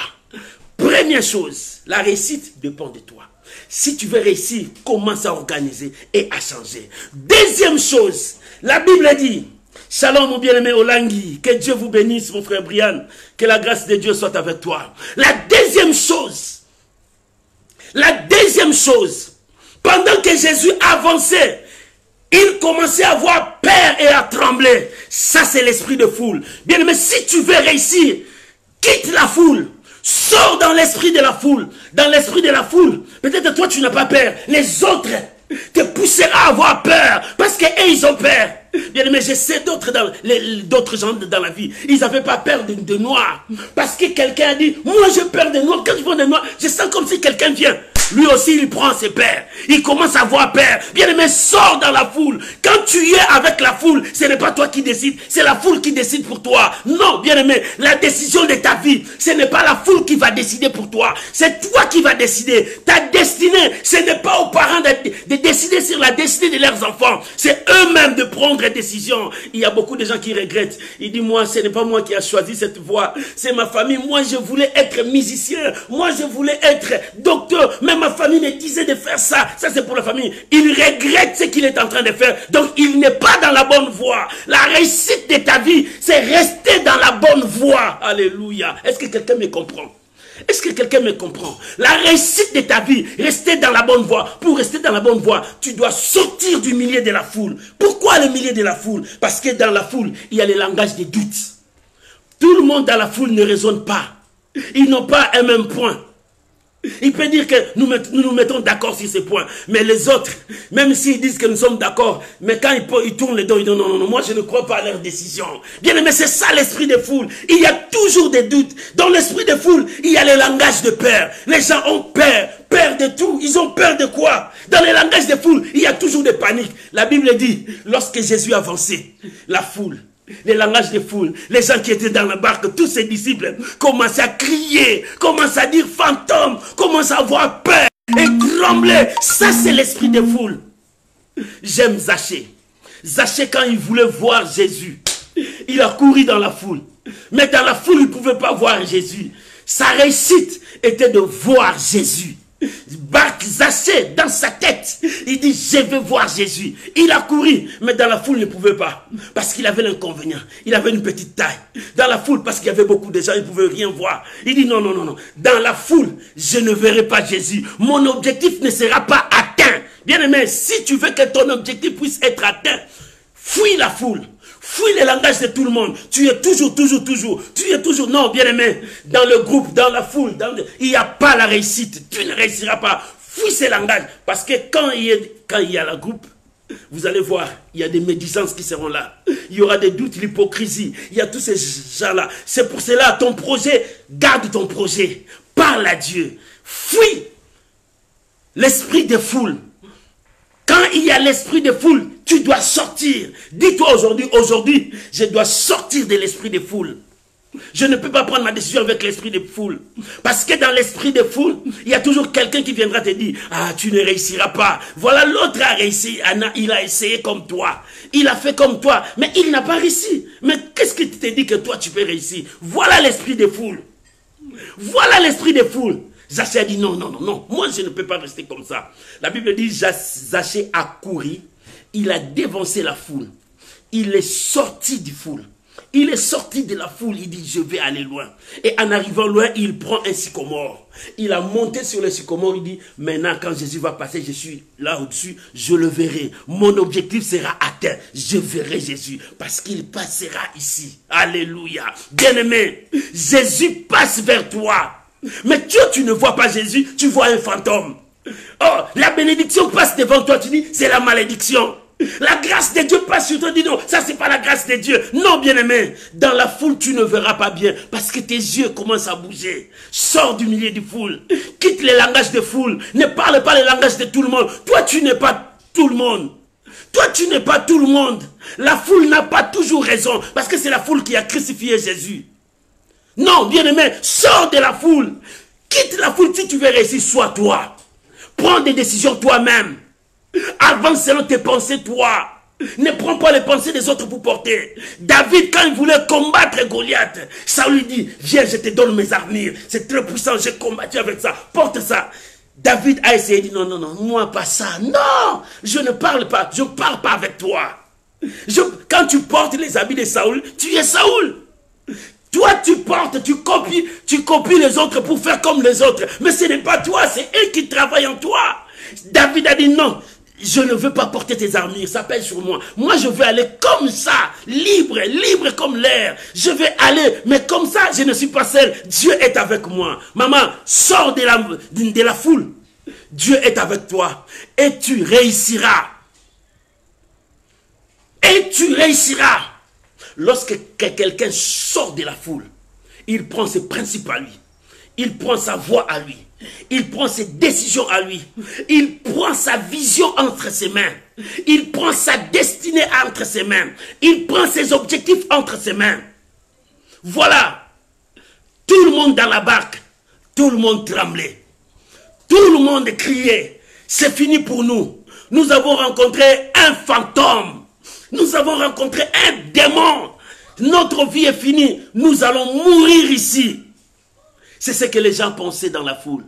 Première chose, la réussite dépend de toi. Si tu veux réussir, commence à organiser et à changer. Deuxième chose, la Bible dit, shalom mon bien-aimé Olangui, que Dieu vous bénisse mon frère Brian, que la grâce de Dieu soit avec toi. La deuxième chose, Pendant que Jésus avançait, il commençait à avoir peur et à trembler. Ça, c'est l'esprit de foule. Bien aimé, si tu veux réussir, quitte la foule. Sors dans l'esprit de la foule. Dans l'esprit de la foule. Peut-être toi, tu n'as pas peur. Les autres te poussera à avoir peur. Parce qu'eux, ils ont peur. Bien aimé, je sais d'autres gens dans la vie. Ils n'avaient pas peur de noirs. Parce que quelqu'un a dit, moi j'ai peur des noirs. Quand ils font des noirs, je sens comme si quelqu'un vient. Lui aussi, il prend ses peurs. Il commence à avoir peur. Bien aimé, sors dans la foule. Quand tu es avec la foule, ce n'est pas toi qui décide. C'est la foule qui décide pour toi. Non, bien aimé, la décision de ta vie, ce n'est pas la foule qui va décider pour toi. C'est toi qui vas décider. Ta destinée, ce n'est pas aux parents de décider sur la destinée de leurs enfants. C'est eux-mêmes de prendre des décisions. Il y a beaucoup de gens qui regrettent. Ils disent, moi, ce n'est pas moi qui ai choisi cette voie. C'est ma famille. Moi, je voulais être musicien. Moi, je voulais être docteur. Mais ma famille me disait de faire ça. Ça, c'est pour la famille. Il regrette ce qu'il est en train de faire. Donc, il n'est pas dans la bonne voie. La réussite de ta vie, c'est rester dans la bonne voie. Alléluia. Est-ce que quelqu'un me comprend? Est-ce que quelqu'un me comprend? La réussite de ta vie, rester dans la bonne voie. Pour rester dans la bonne voie, tu dois sortir du milieu de la foule. Pourquoi le milieu de la foule? Parce que dans la foule, il y a le langage des doutes. Tout le monde dans la foule ne raisonne pas. Ils n'ont pas un même point. Il peut dire que nous nous mettons d'accord sur ces points. Mais les autres, même s'ils disent que nous sommes d'accord, mais quand ils tournent les dos, ils disent non, non, non, moi je ne crois pas à leur décision. Bien aimé, c'est ça l'esprit de foule. Il y a toujours des doutes. Dans l'esprit de foule, il y a le langage de peur. Les gens ont peur. Peur de tout. Ils ont peur de quoi? Dans le langage de foule, il y a toujours des paniques. La Bible dit, lorsque Jésus avançait, la foule, les langages de foule, les gens qui étaient dans la barque, tous ses disciples commençaient à crier, commencent à dire fantôme, commencent à avoir peur et trembler. Ça, c'est l'esprit de foule. J'aime Zachée. Zachée, quand il voulait voir Jésus, il a couru dans la foule. Mais dans la foule, il ne pouvait pas voir Jésus. Sa réussite était de voir Jésus. Zachée, dans sa tête, il dit, je vais voir Jésus. Il a couru, mais dans la foule, il ne pouvait pas. Parce qu'il avait l'inconvénient. Il avait une petite taille. Dans la foule, parce qu'il y avait beaucoup de gens, il ne pouvait rien voir. Il dit, non, non, non, non. Dans la foule, je ne verrai pas Jésus. Mon objectif ne sera pas atteint. Bien aimé, si tu veux que ton objectif puisse être atteint, fuis la foule. Fuis le langage de tout le monde. Tu es toujours. Tu es toujours. Non, bien aimé. Dans le groupe, dans la foule, il n'y a pas la réussite. Tu ne réussiras pas. Fuis ces langages. Parce que quand il y a le groupe, vous allez voir, il y a des médisances qui seront là. Il y aura des doutes, l'hypocrisie. Il y a tous ces gens-là. C'est pour cela, ton projet, garde ton projet. Parle à Dieu. Fuis l'esprit de foule. Quand il y a l'esprit de foule, tu dois sortir. Dis-toi aujourd'hui, je dois sortir de l'esprit de foule. Je ne peux pas prendre ma décision avec l'esprit de foule. Parce que dans l'esprit de foule, il y a toujours quelqu'un qui viendra te dire, ah, tu ne réussiras pas. Voilà, l'autre a réussi, il a essayé comme toi. Il a fait comme toi, mais il n'a pas réussi. Mais qu'est-ce qui te dit que toi, tu peux réussir? Voilà l'esprit de foule. Voilà l'esprit de foule. Zachée a dit non, non, non, non, moi je ne peux pas rester comme ça. La Bible dit, Zachée a couru, il a dévancé la foule, il est sorti du foule, il est sorti de la foule, il dit je vais aller loin. Et en arrivant loin, il prend un sycomore, il a monté sur le sycomore, il dit maintenant quand Jésus va passer, je suis là au-dessus, je le verrai, mon objectif sera atteint, je verrai Jésus, parce qu'il passera ici. Alléluia. Bien-aimé, Jésus passe vers toi. Mais toi, tu ne vois pas Jésus, tu vois un fantôme. Oh, la bénédiction passe devant toi, tu dis, c'est la malédiction. La grâce de Dieu passe sur toi, tu dis non, ça c'est pas la grâce de Dieu. Non, bien-aimé, dans la foule, tu ne verras pas bien, parce que tes yeux commencent à bouger. Sors du milieu de foule, quitte les langages de foule, ne parle pas les langages de tout le monde. Toi, tu n'es pas tout le monde. Toi, tu n'es pas tout le monde. La foule n'a pas toujours raison, parce que c'est la foule qui a crucifié Jésus. Non, bien-aimé, sors de la foule. Quitte la foule si tu veux réussir, sois toi. Prends des décisions toi-même. Avance selon tes pensées, toi. Ne prends pas les pensées des autres pour porter. David, quand il voulait combattre Goliath, Saül lui dit, viens, je te donne mes armures. C'est très puissant, j'ai combattu avec ça. Porte ça. David a essayé, dit, non, non, non, moi pas ça. Non, je ne parle pas, je ne parle pas avec toi. Quand tu portes les habits de Saül, tu es Saül. Toi, tu portes, tu copies les autres pour faire comme les autres. Mais ce n'est pas toi, c'est eux qui travaillent en toi. David a dit non, je ne veux pas porter tes armures, ça pèse sur moi. Moi, je veux aller comme ça, libre, libre comme l'air. Je vais aller, mais comme ça, je ne suis pas seul. Dieu est avec moi. Maman, sors de la foule. Dieu est avec toi et tu réussiras. Et tu réussiras. Lorsque quelqu'un sort de la foule, il prend ses principes à lui. Il prend sa voix à lui. Il prend ses décisions à lui. Il prend sa vision entre ses mains. Il prend sa destinée entre ses mains. Il prend ses objectifs entre ses mains. Voilà. Tout le monde dans la barque. Tout le monde tremblait. Tout le monde criait. C'est fini pour nous. Nous avons rencontré un fantôme. Nous avons rencontré un démon. Notre vie est finie. Nous allons mourir ici. C'est ce que les gens pensaient dans la foule.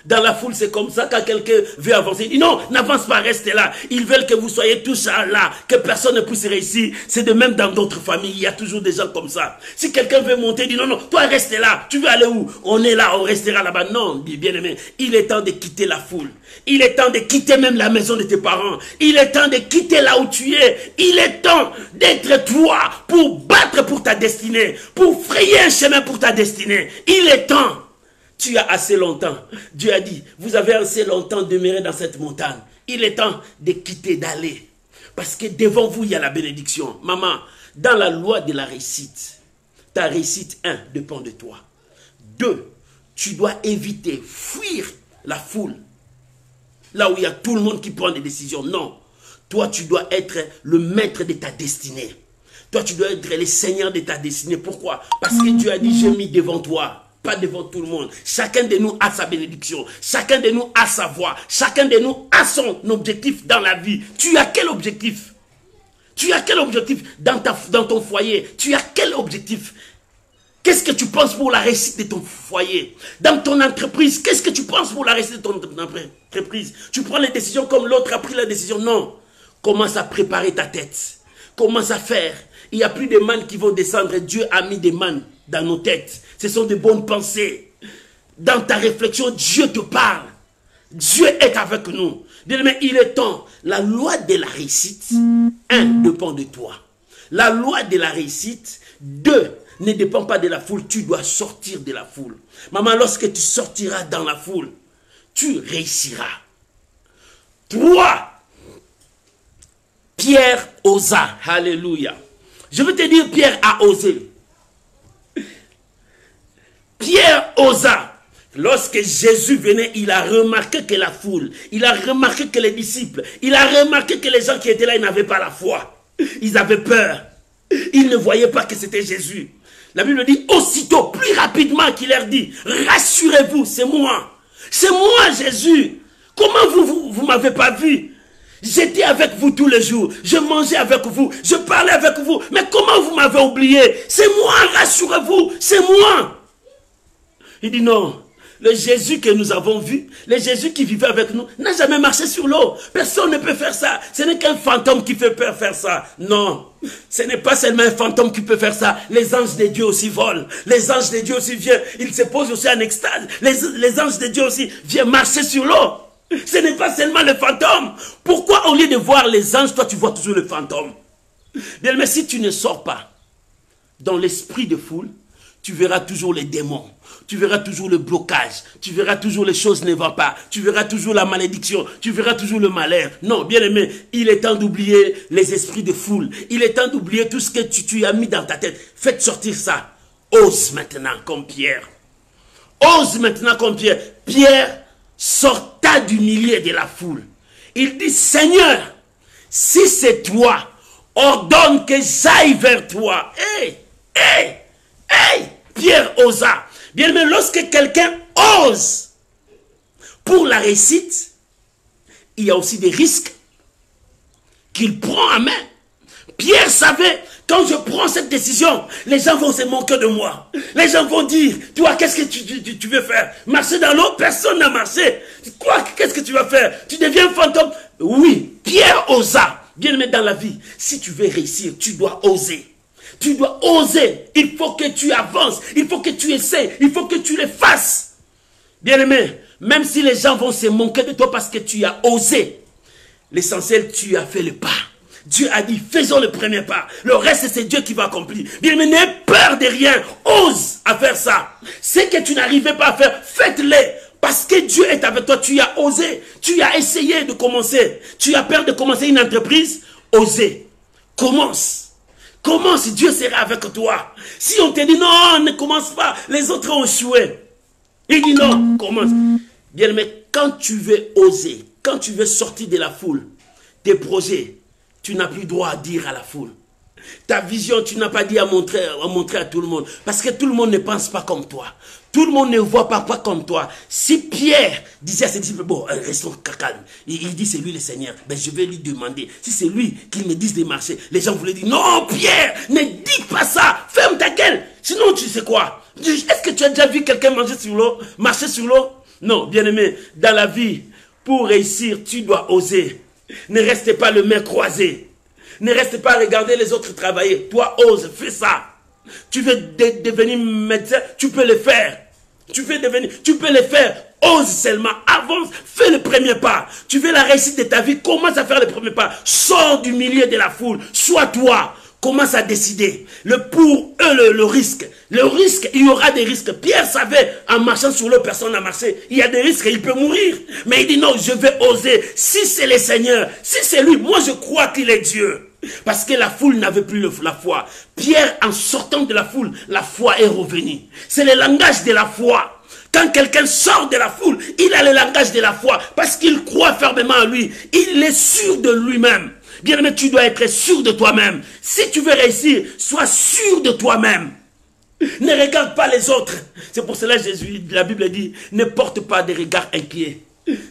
Dans la foule, c'est comme ça, quand quelqu'un veut avancer, il dit non, n'avance pas, restez là. Ils veulent que vous soyez tous là, que personne ne puisse réussir. C'est de même dans d'autres familles, il y a toujours des gens comme ça. Si quelqu'un veut monter, il dit non, non, toi restez là, tu veux aller où? On est là, on restera là-bas. Non, bien aimé, il est temps de quitter la foule. Il est temps de quitter même la maison de tes parents. Il est temps de quitter là où tu es. Il est temps d'être toi pour battre pour ta destinée, pour frayer un chemin pour ta destinée. Il est temps. Tu as assez longtemps. Dieu a dit, vous avez assez longtemps demeuré dans cette montagne. Il est temps de quitter, d'aller. Parce que devant vous, il y a la bénédiction. Maman, dans la loi de la réussite, ta réussite, 1, dépend de toi. 2, tu dois éviter, fuir la foule. Là où il y a tout le monde qui prend des décisions. Non. Toi, tu dois être le maître de ta destinée. Toi, tu dois être le seigneur de ta destinée. Pourquoi? Parce que Dieu a dit, j'ai mis devant toi. Pas devant tout le monde. Chacun de nous a sa bénédiction. Chacun de nous a sa voix. Chacun de nous a son objectif dans la vie. Tu as quel objectif? Tu as quel objectif dans ton foyer? Tu as quel objectif? Qu'est-ce que tu penses pour la réussite de ton foyer? Dans ton entreprise, qu'est-ce que tu penses pour la réussite de ton entreprise? Tu prends les décisions comme l'autre a pris la décision? Non. Commence à préparer ta tête. Commence à faire. Il n'y a plus de mannes qui vont descendre. Dieu a mis des mannes dans nos têtes. Ce sont de bonnes pensées. Dans ta réflexion, Dieu te parle. Dieu est avec nous. Mais il est temps. La loi de la réussite, 1, dépend de toi. La loi de la réussite, 2, ne dépend pas de la foule. Tu dois sortir de la foule. Maman, lorsque tu sortiras dans la foule, tu réussiras. 3, Pierre osa. Alléluia. Je veux te dire, Pierre a osé. Pierre osa. Lorsque Jésus venait, il a remarqué que la foule, il a remarqué que les disciples, il a remarqué que les gens qui étaient là, ils n'avaient pas la foi. Ils avaient peur. Ils ne voyaient pas que c'était Jésus. La Bible dit, aussitôt, plus rapidement qu'il leur dit, rassurez-vous, c'est moi. C'est moi, Jésus. Comment vous m'avez pas vu? J'étais avec vous tous les jours. Je mangeais avec vous. Je parlais avec vous. Mais comment vous m'avez oublié? C'est moi, rassurez-vous. C'est moi. Il dit non. Le Jésus que nous avons vu, le Jésus qui vivait avec nous, n'a jamais marché sur l'eau. Personne ne peut faire ça. Ce n'est qu'un fantôme qui peut faire ça. Non. Ce n'est pas seulement un fantôme qui peut faire ça. Les anges de Dieu aussi volent. Les anges de Dieu aussi viennent. Ils se posent aussi en extase. Les anges de Dieu aussi viennent marcher sur l'eau. Ce n'est pas seulement le fantôme. Pourquoi au lieu de voir les anges, toi tu vois toujours le fantôme? Bien, mais si tu ne sors pas dans l'esprit de foule, tu verras toujours les démons. Tu verras toujours le blocage. Tu verras toujours les choses ne vont pas. Tu verras toujours la malédiction. Tu verras toujours le malheur. Non, bien aimé, il est temps d'oublier les esprits de foule. Il est temps d'oublier tout ce que tu as mis dans ta tête. Faites sortir ça. Ose maintenant comme Pierre. Ose maintenant comme Pierre. Pierre sorta du milieu de la foule. Il dit, Seigneur, si c'est toi, ordonne que j'aille vers toi. Pierre osa. Bien, mais lorsque quelqu'un ose pour la réussite, il y a aussi des risques qu'il prend en main. Pierre savait, quand je prends cette décision, les gens vont se moquer de moi. Les gens vont dire, toi, qu'est-ce que tu veux faire? Marcher dans l'eau? Personne n'a marché. Quoi? Qu'est-ce que tu vas faire? Tu deviens fantôme? Oui, Pierre osa. Bien aimé dans la vie, si tu veux réussir, tu dois oser. Tu dois oser. Il faut que tu avances. Il faut que tu essaies. Il faut que tu le fasses. Bien aimé, Même si les gens vont se moquer de toi parce que tu as osé, l'essentiel, tu as fait le pas. Dieu a dit, faisons le premier pas. Le reste, c'est Dieu qui va accomplir. Bien, mais n'aie peur de rien. Ose à faire ça. Ce que tu n'arrivais pas à faire, faites-le. Parce que Dieu est avec toi. Tu as osé. Tu as essayé de commencer. Tu as peur de commencer une entreprise. Osez. Commence. Commence. Dieu sera avec toi. Si on te dit, non, ne commence pas. Les autres ont échoué. Il dit, non, commence. Bien, mais quand tu veux oser, quand tu veux sortir de la foule, tes projets, tu n'as plus droit à dire à la foule. Ta vision, tu n'as pas dit à montrer à tout le monde. Parce que tout le monde ne pense pas comme toi. Tout le monde ne voit pas comme toi. Si Pierre disait à ses disciples, bon, restons calmes. Il dit, c'est lui le Seigneur. Ben, je vais lui demander. Si c'est lui qui me dise de marcher, les gens voulaient dire, non, Pierre, ne dis pas ça. Ferme ta gueule. Sinon, tu sais quoi? Est-ce que tu as déjà vu quelqu'un marcher sur l'eau? Non, bien aimé, dans la vie, pour réussir, tu dois oser. Ne restez pas le main croisé. Ne reste pas à regarder les autres travailler. Toi, ose, fais ça. Tu veux devenir médecin, tu peux le faire. Tu peux le faire. Ose seulement, avance, fais le premier pas. Tu veux la réussite de ta vie, commence à faire le premier pas. Sors du milieu de la foule, sois toi. Commence à décider. Pour eux, le risque. Le risque, il y aura des risques. Pierre savait, en marchant sur l'eau, personne n'a marché. Il y a des risques, il peut mourir. Mais il dit non, je vais oser. Si c'est le Seigneur, si c'est lui, moi je crois qu'il est Dieu. Parce que la foule n'avait plus la foi. Pierre, en sortant de la foule, la foi est revenue. C'est le langage de la foi. Quand quelqu'un sort de la foule, il a le langage de la foi. Parce qu'il croit fermement en lui. Il est sûr de lui-même. Bien aimé, tu dois être sûr de toi-même. Si tu veux réussir, sois sûr de toi-même. Ne regarde pas les autres. C'est pour cela que la Bible dit, ne porte pas des regards inquiets.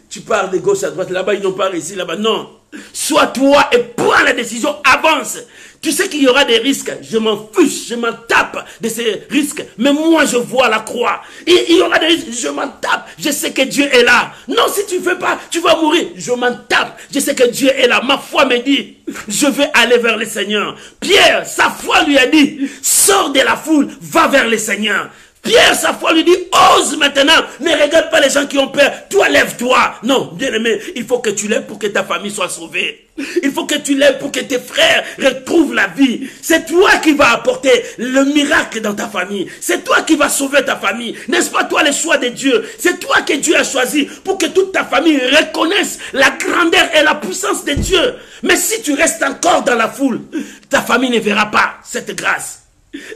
Tu parles de gauche à droite, là-bas ils n'ont pas réussi, là-bas. Non. Sois toi et prends la décision, avance. Tu sais qu'il y aura des risques. Je m'en fiche, je m'en tape de ces risques. Mais moi, je vois la croix. Il y aura des risques, je m'en tape. Je sais que Dieu est là. Non, si tu ne fais pas, tu vas mourir. Je m'en tape. Je sais que Dieu est là. Ma foi me dit, je vais aller vers le Seigneur. Pierre, sa foi lui a dit, sors de la foule, va vers le Seigneur. Pierre, sa foi lui dit, ose maintenant, ne regarde pas les gens qui ont peur, toi lève-toi. Non, bien aimé, il faut que tu lèves pour que ta famille soit sauvée. Il faut que tu lèves pour que tes frères retrouvent la vie. C'est toi qui vas apporter le miracle dans ta famille. C'est toi qui vas sauver ta famille. N'est-ce pas toi le choix de Dieu? C'est toi que Dieu a choisi pour que toute ta famille reconnaisse la grandeur et la puissance de Dieu. Mais si tu restes encore dans la foule, ta famille ne verra pas cette grâce.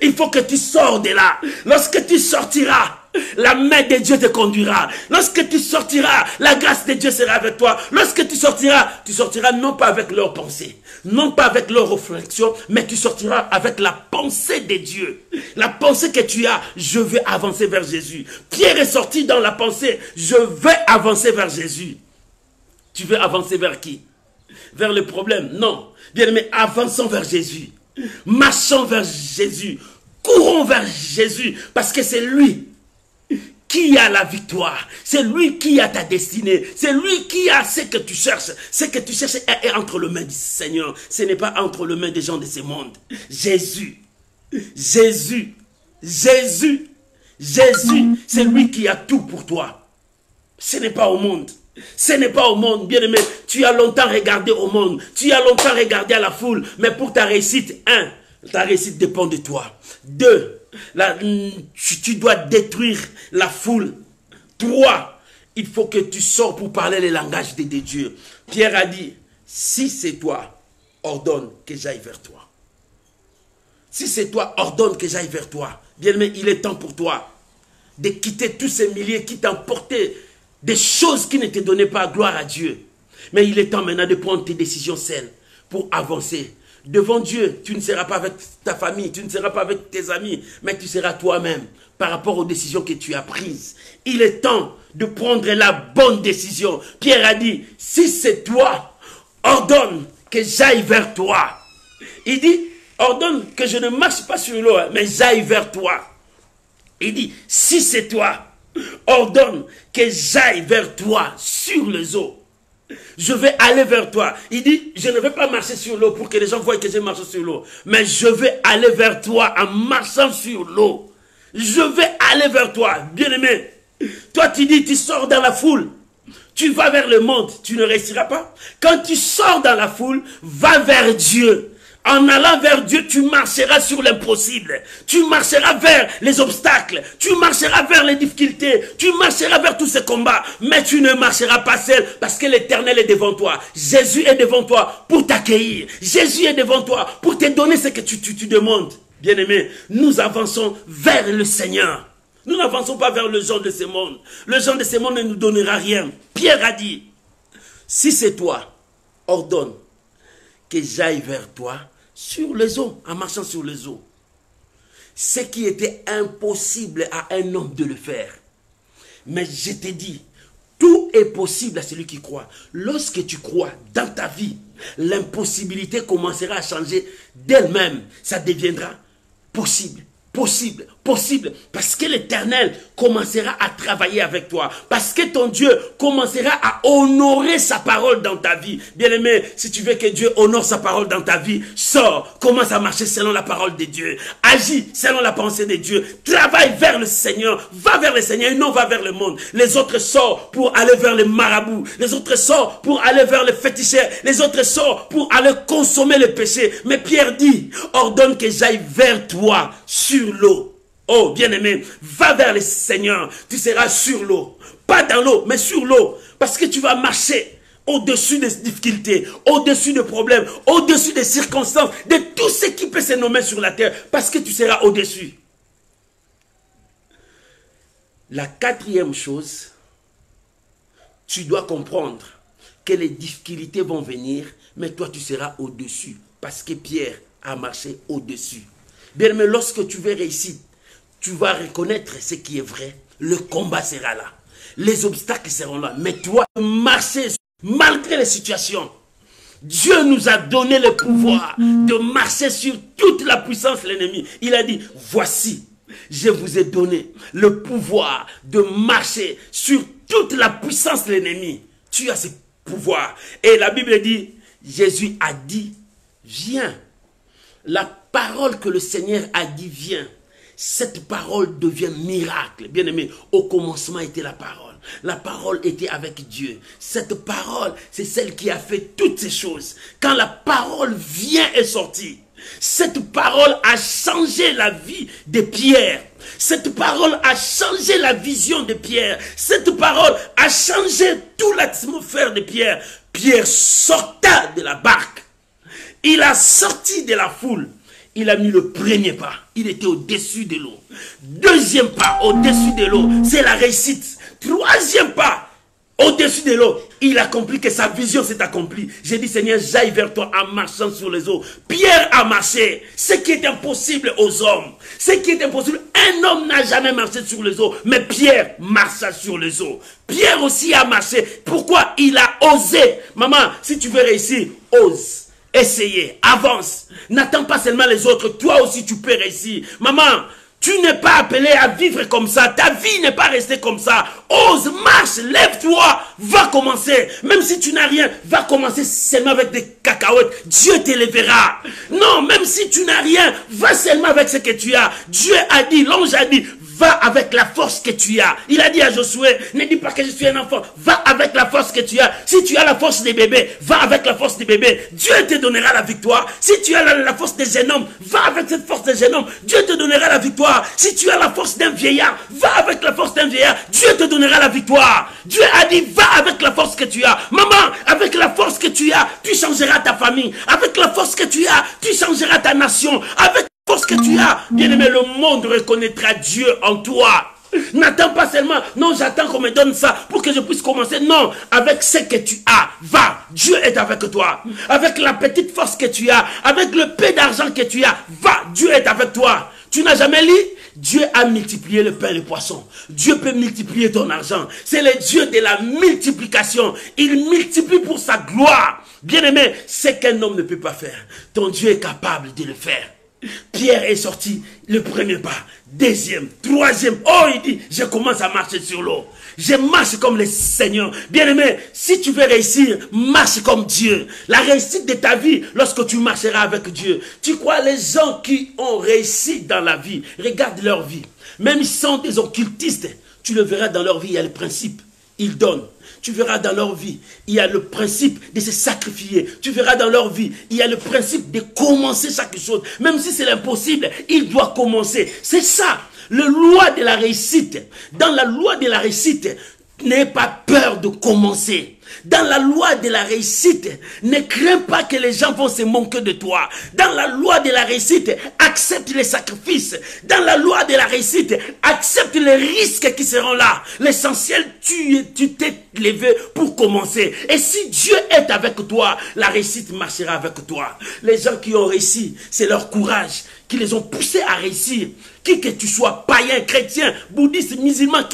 Il faut que tu sors de là. Lorsque tu sortiras, la main de Dieu te conduira. Lorsque tu sortiras, la grâce de Dieu sera avec toi. Lorsque tu sortiras non pas avec leurs pensées, non pas avec leurs réflexions, mais tu sortiras avec la pensée de Dieu. La pensée que tu as, je vais avancer vers Jésus. Pierre est sorti dans la pensée, je vais avancer vers Jésus. Tu veux avancer vers qui? Vers le problème? Non. Bien, mais avançons vers Jésus. Marchons vers Jésus, courons vers Jésus, parce que c'est lui qui a la victoire, c'est lui qui a ta destinée, c'est lui qui a ce que tu cherches. Ce que tu cherches est entre les mains du Seigneur, ce n'est pas entre les mains des gens de ce monde. Jésus, Jésus, Jésus, Jésus, c'est lui qui a tout pour toi. Ce n'est pas au monde. Ce n'est pas au monde, bien aimé. Tu as longtemps regardé au monde. Tu as longtemps regardé à la foule. Mais pour ta réussite, ta réussite dépend de toi. 2, tu dois détruire la foule. 3, il faut que tu sors pour parler le langage de Dieu. Pierre a dit, si c'est toi, ordonne que j'aille vers toi. Si c'est toi, ordonne que j'aille vers toi. Bien aimé, il est temps pour toi de quitter tous ces milliers qui t'ont porté des choses qui ne te donnaient pas gloire à Dieu. Mais il est temps maintenant de prendre tes décisions seules pour avancer. Devant Dieu, tu ne seras pas avec ta famille, tu ne seras pas avec tes amis, mais tu seras toi-même par rapport aux décisions que tu as prises. Il est temps de prendre la bonne décision. Pierre a dit, si c'est toi, ordonne que j'aille vers toi. Il dit, ordonne que je ne marche pas sur l'eau, mais j'aille vers toi. Il dit, si c'est toi, ordonne que j'aille vers toi sur les eaux. Je vais aller vers toi. Il dit, je ne vais pas marcher sur l'eau pour que les gens voient que je marche sur l'eau. Mais je vais aller vers toi en marchant sur l'eau. Je vais aller vers toi. Bien-aimé, Toi, tu dis, tu sors dans la foule. Tu vas vers le monde, tu ne réussiras pas. Quand tu sors dans la foule, va vers Dieu. En allant vers Dieu, tu marcheras sur l'impossible. Tu marcheras vers les obstacles. Tu marcheras vers les difficultés. Tu marcheras vers tous ces combats. Mais tu ne marcheras pas seul parce que l'Éternel est devant toi. Jésus est devant toi pour t'accueillir. Jésus est devant toi pour te donner ce que tu demandes. Bien-aimé, nous avançons vers le Seigneur. Nous n'avançons pas vers le genre de ce monde. Le genre de ce monde ne nous donnera rien. Pierre a dit, si c'est toi, ordonne que j'aille vers toi sur les eaux, en marchant sur les eaux. Ce qui était impossible à un homme de le faire. Mais je te dis, tout est possible à celui qui croit. Lorsque tu crois dans ta vie, l'impossibilité commencera à changer d'elle-même. Ça deviendra possible. Possible, possible, parce que l'Éternel commencera à travailler avec toi, parce que ton Dieu commencera à honorer sa parole dans ta vie. Bien-aimé, si tu veux que Dieu honore sa parole dans ta vie, sors, commence à marcher selon la parole de Dieu, agis selon la pensée de Dieu, travaille vers le Seigneur, va vers le Seigneur et non va vers le monde. Les autres sortent pour aller vers les marabouts, les autres sortent pour aller vers les féticheurs, les autres sortent pour aller consommer le péché. Mais Pierre dit, ordonne que j'aille vers toi sur l'eau. Oh, bien-aimé, va vers le Seigneur. Tu seras sur l'eau. Pas dans l'eau, mais sur l'eau. Parce que tu vas marcher au-dessus des difficultés, au-dessus des problèmes, au-dessus des circonstances, de tout ce qui peut se nommer sur la terre. Parce que tu seras au-dessus. La quatrième chose, tu dois comprendre que les difficultés vont venir, mais toi tu seras au-dessus. Parce que Pierre a marché au-dessus. Bien, mais lorsque tu veux réussir, tu vas reconnaître ce qui est vrai. Le combat sera là. Les obstacles seront là. Mais toi, marcher malgré les situations. Dieu nous a donné le pouvoir de marcher sur toute la puissance de l'ennemi. Il a dit, voici, je vous ai donné le pouvoir de marcher sur toute la puissance de l'ennemi. Tu as ce pouvoir. Et la Bible dit, Jésus a dit, viens. La parole que le Seigneur a dit, viens. Cette parole devient miracle. Bien-aimé, au commencement était la parole. La parole était avec Dieu. Cette parole, c'est celle qui a fait toutes ces choses. Quand la parole vient et sortie, cette parole a changé la vie de Pierre. Cette parole a changé la vision de Pierre. Cette parole a changé toute l'atmosphère de Pierre. Pierre sorta de la barque. Il a sorti de la foule. Il a mis le premier pas. Il était au-dessus de l'eau. Deuxième pas, au-dessus de l'eau, c'est la réussite. Troisième pas, au-dessus de l'eau, il a compris que sa vision s'est accomplie. J'ai dit, Seigneur, j'aille vers toi en marchant sur les eaux. Pierre a marché. Ce qui est impossible aux hommes. Ce qui est impossible, un homme n'a jamais marché sur les eaux. Mais Pierre marcha sur les eaux. Pierre aussi a marché. Pourquoi? Il a osé. Maman, si tu veux réussir, ose. Essayez, avance. N'attends pas seulement les autres, toi aussi tu peux réussir. Maman, tu n'es pas appelé à vivre comme ça. Ta vie n'est pas restée comme ça. Ose, marche, lève-toi, va commencer. Même si tu n'as rien, va commencer seulement avec des cacahuètes. Dieu t'élèvera. Non, même si tu n'as rien, va seulement avec ce que tu as. Dieu a dit, l'ange a dit, va avec la force que tu as. Il a dit à Josué, ne dis pas que je suis un enfant. Va avec la force que tu as. Si tu as la force des bébés, va avec la force des bébés. Dieu te donnera la victoire. Si tu as la force des jeunes hommes, va avec cette force des jeunes hommes. Dieu te donnera la victoire. Si tu as la force d'un vieillard, va avec la force d'un vieillard. Dieu te donnera la victoire. Dieu a dit, va avec la force que tu as. Maman, avec la force que tu as, tu changeras ta famille. Avec la force que tu as, tu changeras ta nation. Avec force que tu as, bien-aimé, le monde reconnaîtra Dieu en toi. N'attends pas seulement, non, j'attends qu'on me donne ça pour que je puisse commencer. Non, avec ce que tu as, va, Dieu est avec toi. Avec la petite force que tu as, avec le peu d'argent que tu as, va, Dieu est avec toi. Tu n'as jamais lu? Dieu a multiplié le pain et le poisson. Dieu peut multiplier ton argent. C'est le Dieu de la multiplication. Il multiplie pour sa gloire. Bien-aimé, ce qu'un homme ne peut pas faire, ton Dieu est capable de le faire. Pierre est sorti, le premier pas, deuxième, troisième. Oh, il dit, je commence à marcher sur l'eau. Je marche comme le Seigneur. Bien-aimé, si tu veux réussir, marche comme Dieu. La réussite de ta vie, lorsque tu marcheras avec Dieu. Tu crois, les gens qui ont réussi dans la vie, regarde leur vie. Même ils sont des occultistes. Tu le verras dans leur vie, il y a le principe. Ils donnent. Tu verras dans leur vie, il y a le principe de se sacrifier. Tu verras dans leur vie, il y a le principe de commencer chaque chose. Même si c'est l'impossible, il doit commencer. C'est ça, la loi de la réussite. Dans la loi de la réussite, n'aie pas peur de commencer. Dans la loi de la réussite, ne crains pas que les gens vont se manquer de toi. Dans la loi de la réussite, accepte les sacrifices. Dans la loi de la réussite, accepte les risques qui seront là. L'essentiel, tu t'es levé pour commencer. Et si Dieu est avec toi, la réussite marchera avec toi. Les gens qui ont réussi, c'est leur courage qui les ont poussés à réussir. Qui que tu sois, païen, chrétien, bouddhiste, musulman,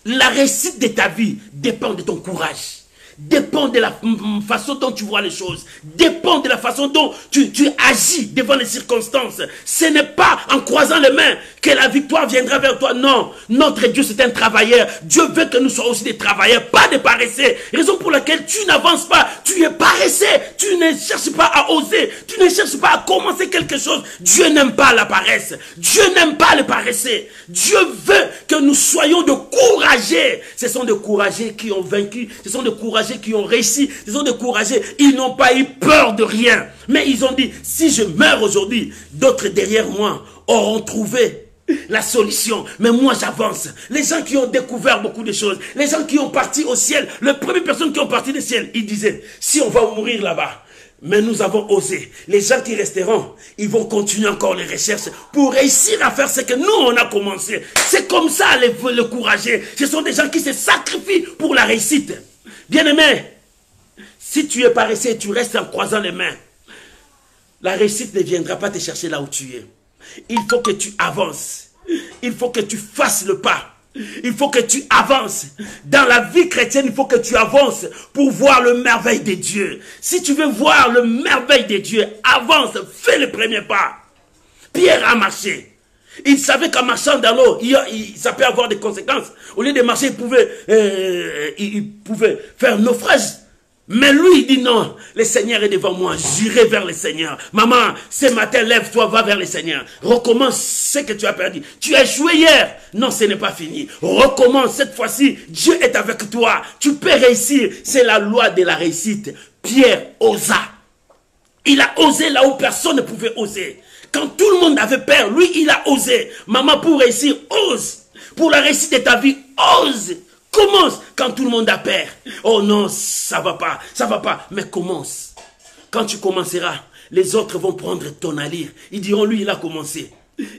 la réussite de ta vie dépend de ton courage. Dépend de la façon dont tu vois les choses. Dépend de la façon dont tu agis devant les circonstances. Ce n'est pas en croisant les mains que la victoire viendra vers toi. Non, notre Dieu c'est un travailleur. Dieu veut que nous soyons aussi des travailleurs, pas des paresseux. Raison pour laquelle tu n'avances pas. Tu es paresseux. Tu ne cherches pas à oser. Tu ne cherches pas à commencer quelque chose. Dieu n'aime pas la paresse. Dieu n'aime pas les paresseux. Dieu veut que nous soyons de courageux. Ce sont des courageux qui ont vaincu. Ce sont des courageux qui ont réussi, ils sont découragés, ils n'ont pas eu peur de rien. Mais ils ont dit, si je meurs aujourd'hui, d'autres derrière moi auront trouvé la solution. Mais moi j'avance. Les gens qui ont découvert beaucoup de choses, les gens qui ont parti au ciel, les premières personnes qui ont parti du ciel, ils disaient, si on va mourir là-bas, mais nous avons osé. Les gens qui resteront, ils vont continuer encore les recherches pour réussir à faire ce que nous, on a commencé. C'est comme ça les courageux. Ce sont des gens qui se sacrifient pour la réussite. Bien-aimé, si tu es paresseux et tu restes en croisant les mains, la réussite ne viendra pas te chercher là où tu es. Il faut que tu avances. Il faut que tu fasses le pas. Il faut que tu avances. Dans la vie chrétienne, il faut que tu avances pour voir le merveille de Dieu. Si tu veux voir le merveille de Dieu, avance, fais le premier pas. Pierre a marché. Il savait qu'en marchant dans l'eau, ça peut avoir des conséquences. Au lieu de marcher, il pouvait faire naufrage. Mais lui, il dit non, le Seigneur est devant moi, j'irai vers le Seigneur. Maman, ce matin, lève-toi, va vers le Seigneur. Recommence ce que tu as perdu. Tu as échoué hier. Non, ce n'est pas fini. Recommence cette fois-ci. Dieu est avec toi. Tu peux réussir. C'est la loi de la réussite. Pierre osa. Il a osé là où personne ne pouvait oser. Quand tout le monde avait peur, lui, il a osé. Maman, pour réussir, ose. Pour la réussite de ta vie, ose. Commence quand tout le monde a peur. Oh non, ça va pas, ça va pas. Mais commence. Quand tu commenceras, les autres vont prendre ton allure. Ils diront, lui, il a commencé.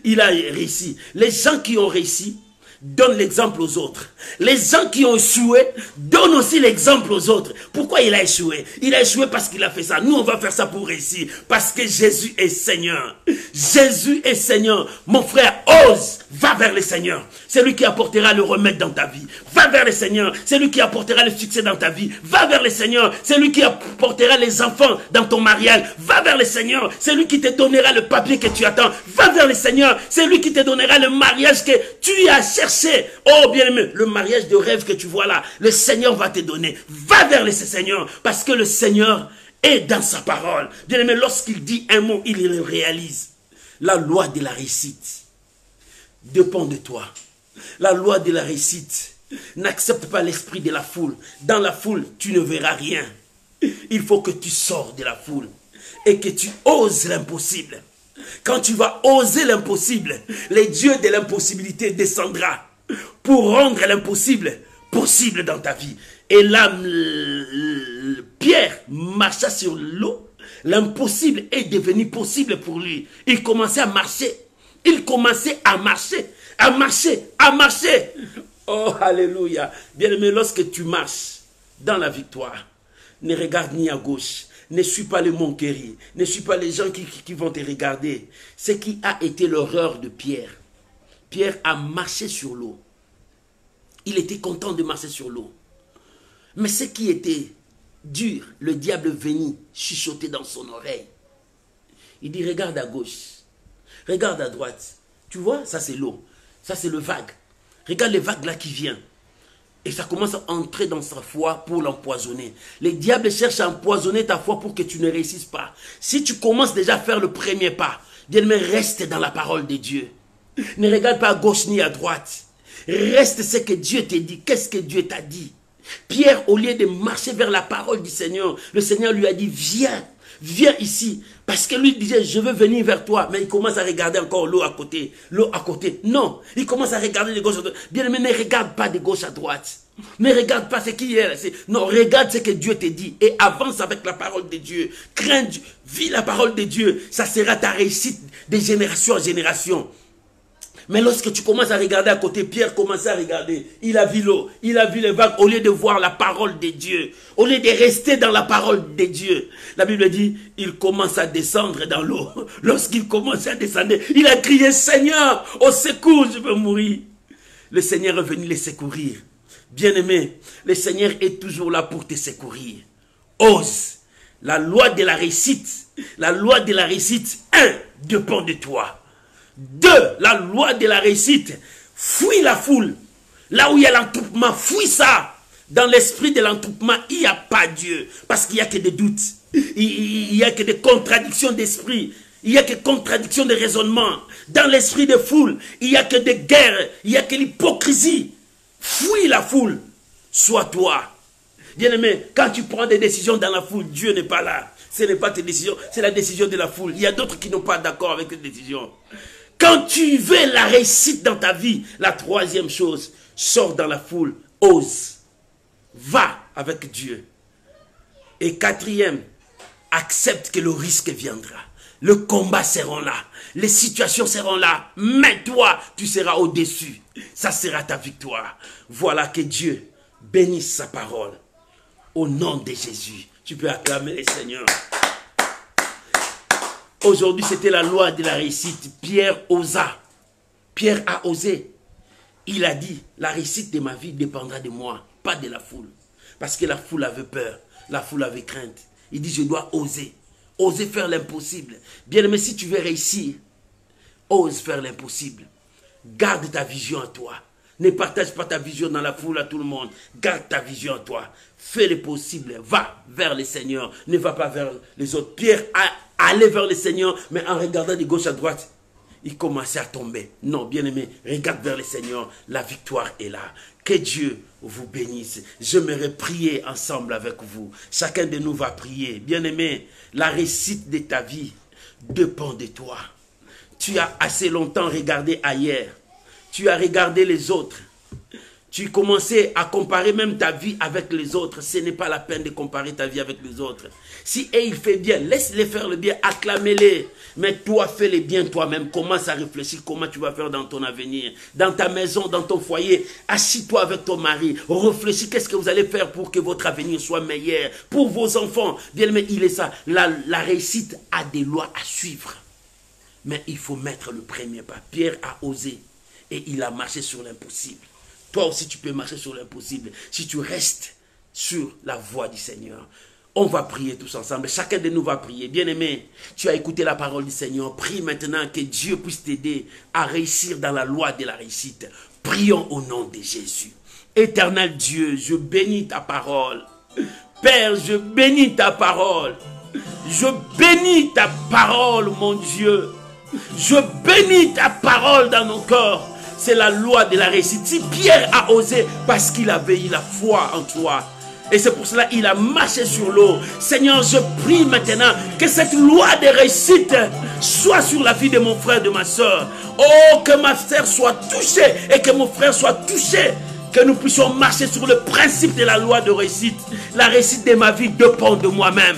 Il a réussi. Les gens qui ont réussi donnent l'exemple aux autres. Les gens qui ont échoué donnent aussi l'exemple aux autres. Pourquoi il a échoué? Il a échoué parce qu'il a fait ça. Nous, on va faire ça pour réussir. Parce que Jésus est Seigneur. Jésus est Seigneur. Mon frère, ose. Va vers le Seigneur. C'est lui qui apportera le remède dans ta vie. Va vers le Seigneur. C'est lui qui apportera le succès dans ta vie. Va vers le Seigneur. C'est lui qui apportera les enfants dans ton mariage. Va vers le Seigneur. C'est lui qui te donnera le papier que tu attends. Va vers le Seigneur. C'est lui qui te donnera le mariage que tu as cherché. Oh bien-aimé, le mariage de rêve que tu vois là, le Seigneur va te donner. Va vers le Seigneur. Parce que le Seigneur est dans sa parole. Bien-aimé, lorsqu'il dit un mot, il le réalise. La loi de la réussite dépend de toi. La loi de la réussite n'accepte pas l'esprit de la foule. Dans la foule, tu ne verras rien. Il faut que tu sors de la foule et que tu oses l'impossible. Quand tu vas oser l'impossible, le Dieu de l'impossibilité descendra pour rendre l'impossible possible dans ta vie. Et là, Pierre marcha sur l'eau. L'impossible est devenu possible pour lui. Il commençait à marcher. Il commençait à marcher, à marcher, à marcher. Oh, alléluia. Bien-aimé, lorsque tu marches dans la victoire, ne regarde ni à gauche, ne suis pas les moqueries, ne suis pas les gens qui vont te regarder. Ce qui a été l'horreur de Pierre. Pierre a marché sur l'eau. Il était content de marcher sur l'eau. Mais ce qui était dur, le diable venait chuchoter dans son oreille. Il dit, regarde à gauche. Regarde à droite. Tu vois, ça c'est l'eau. Ça c'est le vague. Regarde les vagues là qui viennent. Et ça commence à entrer dans sa foi pour l'empoisonner. Les diables cherchent à empoisonner ta foi pour que tu ne réussisses pas. Si tu commences déjà à faire le premier pas, bien-aimé, reste dans la parole de Dieu. Ne regarde pas à gauche ni à droite. Reste ce que Dieu t'a dit. Qu'est-ce que Dieu t'a dit? Pierre, au lieu de marcher vers la parole du Seigneur, le Seigneur lui a dit, viens, viens ici. Parce que lui disait, je veux venir vers toi. Mais il commence à regarder encore l'eau à côté. L'eau à côté. Non, il commence à regarder de gauche à droite. Bien aimé, ne regarde pas de gauche à droite. Ne regarde pas ce qui est. Non, regarde ce que Dieu te dit. Et avance avec la parole de Dieu. Crains Dieu. Vis la parole de Dieu. Ça sera ta réussite de génération en génération. Mais lorsque tu commences à regarder à côté, Pierre commençait à regarder. Il a vu l'eau, il a vu les vagues, au lieu de voir la parole de Dieu, au lieu de rester dans la parole de Dieu. La Bible dit, il commence à descendre dans l'eau. Lorsqu'il commence à descendre, il a crié, Seigneur, au secours, je veux mourir. Le Seigneur est venu les secourir. Bien-aimé, le Seigneur est toujours là pour te secourir. Ose. La loi de la réussite, 1, dépend de toi. 2, la loi de la réussite, fuis la foule. Là où il y a l'entroupement, fuis ça. Dans l'esprit de l'entroupement, il n'y a pas Dieu. Parce qu'il n'y a que des doutes. Il n'y a que des contradictions d'esprit. Il n'y a que contradictions de raisonnement. Dans l'esprit de foule, il n'y a que des guerres. Il n'y a que l'hypocrisie. Fuis la foule. Sois toi. Bien-aimé, quand tu prends des décisions dans la foule, Dieu n'est pas là. Ce n'est pas tes décisions, c'est la décision de la foule. Il y a d'autres qui n'ont pas d'accord avec tes décisions. Quand tu veux la réussite dans ta vie, la 3e chose, sors dans la foule, ose, va avec Dieu. Et 4e, accepte que le risque viendra. Le combat sera là, les situations seront là, mais toi, tu seras au-dessus. Ça sera ta victoire. Voilà, que Dieu bénisse sa parole. Au nom de Jésus, tu peux acclamer le Seigneur. Aujourd'hui, c'était la loi de la réussite. Pierre osa. Pierre a osé. Il a dit, la réussite de ma vie dépendra de moi, pas de la foule. Parce que la foule avait peur, la foule avait crainte. Il dit, je dois oser. Oser faire l'impossible. Bien aimé, si tu veux réussir, ose faire l'impossible. Garde ta vision en toi. Ne partage pas ta vision dans la foule à tout le monde. Garde ta vision en toi. Fais le possible. Va vers le Seigneur. Ne va pas vers les autres. Pierre a allé vers le Seigneur, mais en regardant de gauche à droite, il commençait à tomber. Non, bien aimé, regarde vers le Seigneur. La victoire est là. Que Dieu vous bénisse. J'aimerais prier ensemble avec vous. Chacun de nous va prier. Bien aimé, la réussite de ta vie dépend de toi. Tu as assez longtemps regardé ailleurs. Tu as regardé les autres. Tu commençais à comparer même ta vie avec les autres. Ce n'est pas la peine de comparer ta vie avec les autres. Si il fait bien, laisse-les faire le bien, acclame-les. Mais toi, fais le bien toi-même. Commence à réfléchir comment tu vas faire dans ton avenir. Dans ta maison, dans ton foyer. Assis-toi avec ton mari. Réfléchis, qu'est-ce que vous allez faire pour que votre avenir soit meilleur. Pour vos enfants. Bien, mais il est ça. La réussite a des lois à suivre. Mais il faut mettre le premier pas. Pierre a osé. Et il a marché sur l'impossible. Toi aussi, tu peux marcher sur l'impossible. Si tu restes sur la voie du Seigneur. On va prier tous ensemble. Chacun de nous va prier. Bien-aimé, tu as écouté la parole du Seigneur. Prie maintenant que Dieu puisse t'aider à réussir dans la loi de la réussite. Prions au nom de Jésus. Éternel Dieu, je bénis ta parole. Père, je bénis ta parole. Je bénis ta parole, mon Dieu. Je bénis ta parole dans nos corps. C'est la loi de la réussite. Si Pierre a osé parce qu'il avait eu la foi en toi. Et c'est pour cela qu'il a marché sur l'eau. Seigneur, je prie maintenant que cette loi de réussite soit sur la vie de mon frère, de ma soeur. Oh, que ma soeur soit touchée et que mon frère soit touché. Que nous puissions marcher sur le principe de la loi de réussite. La réussite de ma vie dépend de moi-même.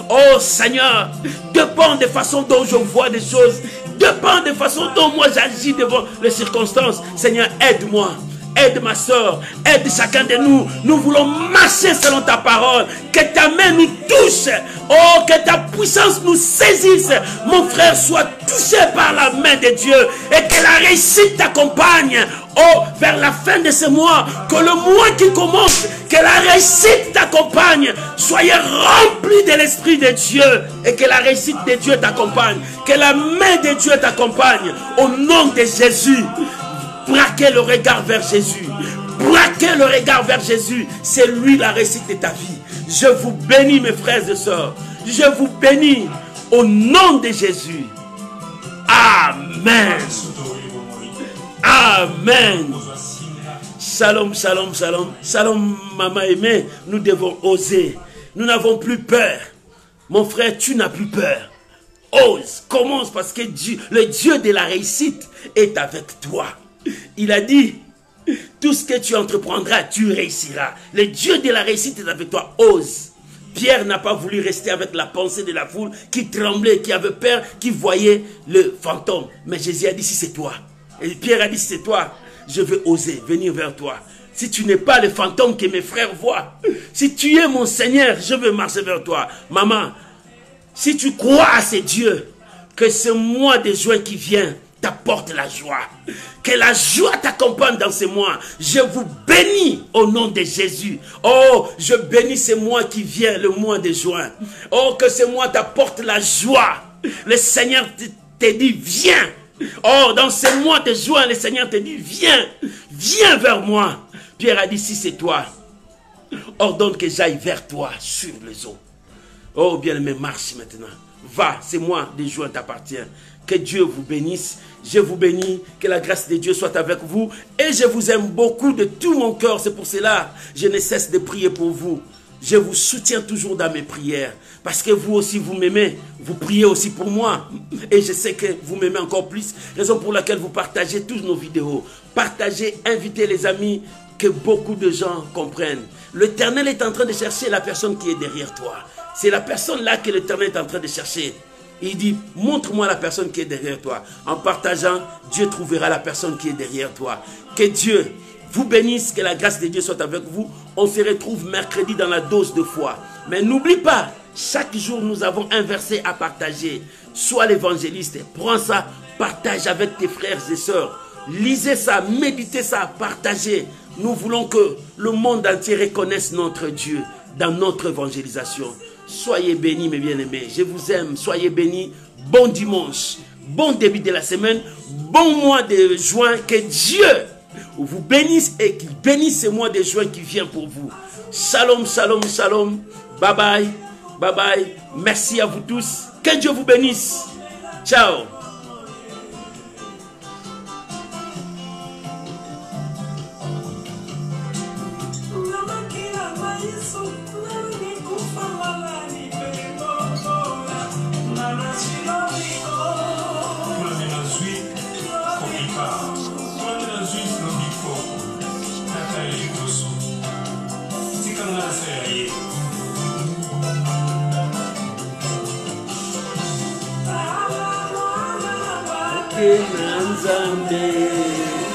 Oh Seigneur, dépend des façons dont je vois des choses. Dépend des façons dont moi j'agis devant les circonstances. Seigneur, aide-moi. Aide ma soeur, aide chacun de nous. Nous voulons marcher selon ta parole. Que ta main nous touche. Oh, que ta puissance nous saisisse. Mon frère soit touché par la main de Dieu. Et que la réussite t'accompagne. Oh, vers la fin de ce mois. Que le mois qui commence, que la réussite t'accompagne. Soyez remplis de l'Esprit de Dieu. Et que la réussite de Dieu t'accompagne. Que la main de Dieu t'accompagne. Au nom de Jésus. Braquez le regard vers Jésus. Braquez le regard vers Jésus. C'est lui la réussite de ta vie. Je vous bénis mes frères et sœurs. Je vous bénis au nom de Jésus. Amen. Amen. Shalom, shalom, shalom. Shalom, maman aimée. Nous devons oser. Nous n'avons plus peur. Mon frère, tu n'as plus peur. Ose, commence parce que Dieu, le Dieu de la réussite est avec toi. Il a dit, tout ce que tu entreprendras, tu réussiras. Le Dieu de la réussite est avec toi. Ose. Pierre n'a pas voulu rester avec la pensée de la foule qui tremblait, qui avait peur, qui voyait le fantôme. Mais Jésus a dit, si c'est toi. Et Pierre a dit, si c'est toi, je vais oser venir vers toi. Si tu n'es pas le fantôme que mes frères voient, si tu es mon Seigneur, je vais marcher vers toi. Maman, si tu crois à ce Dieu, que ce mois de juin qui vient t'apporte la joie. Que la joie t'accompagne dans ce mois. Je vous bénis au nom de Jésus. Oh, je bénis ce mois qui vient, le mois de juin. Oh, que ce mois t'apporte la joie. Le Seigneur te dit, viens. Oh, dans ce mois de juin, le Seigneur te dit, viens. Viens vers moi. Pierre a dit, si c'est toi, ordonne que j'aille vers toi sur les eaux. Oh, bien-aimé, marche maintenant. Va, c'est moi de juin t'appartient. Que Dieu vous bénisse. Je vous bénis. Que la grâce de Dieu soit avec vous. Et je vous aime beaucoup de tout mon cœur. C'est pour cela que je ne cesse de prier pour vous. Je vous soutiens toujours dans mes prières. Parce que vous aussi, vous m'aimez. Vous priez aussi pour moi. Et je sais que vous m'aimez encore plus. Raison pour laquelle vous partagez toutes nos vidéos. Partagez, invitez les amis. Que beaucoup de gens comprennent. L'Éternel est en train de chercher la personne qui est derrière toi. C'est la personne là que l'Éternel est en train de chercher. Il dit, montre-moi la personne qui est derrière toi. En partageant, Dieu trouvera la personne qui est derrière toi. Que Dieu vous bénisse, que la grâce de Dieu soit avec vous. On se retrouve mercredi dans la dose de foi. Mais n'oublie pas, chaque jour nous avons un verset à partager. Sois l'évangéliste, prends ça, partage avec tes frères et sœurs. Lisez ça, méditez ça, partagez. Nous voulons que le monde entier reconnaisse notre Dieu dans notre évangélisation. Soyez bénis mes bien-aimés, je vous aime, soyez bénis, bon dimanche, bon début de la semaine, bon mois de juin, que Dieu vous bénisse et qu'il bénisse ce mois de juin qui vient pour vous. Shalom, shalom, shalom, bye bye, bye bye, merci à vous tous, que Dieu vous bénisse, ciao. Nzambe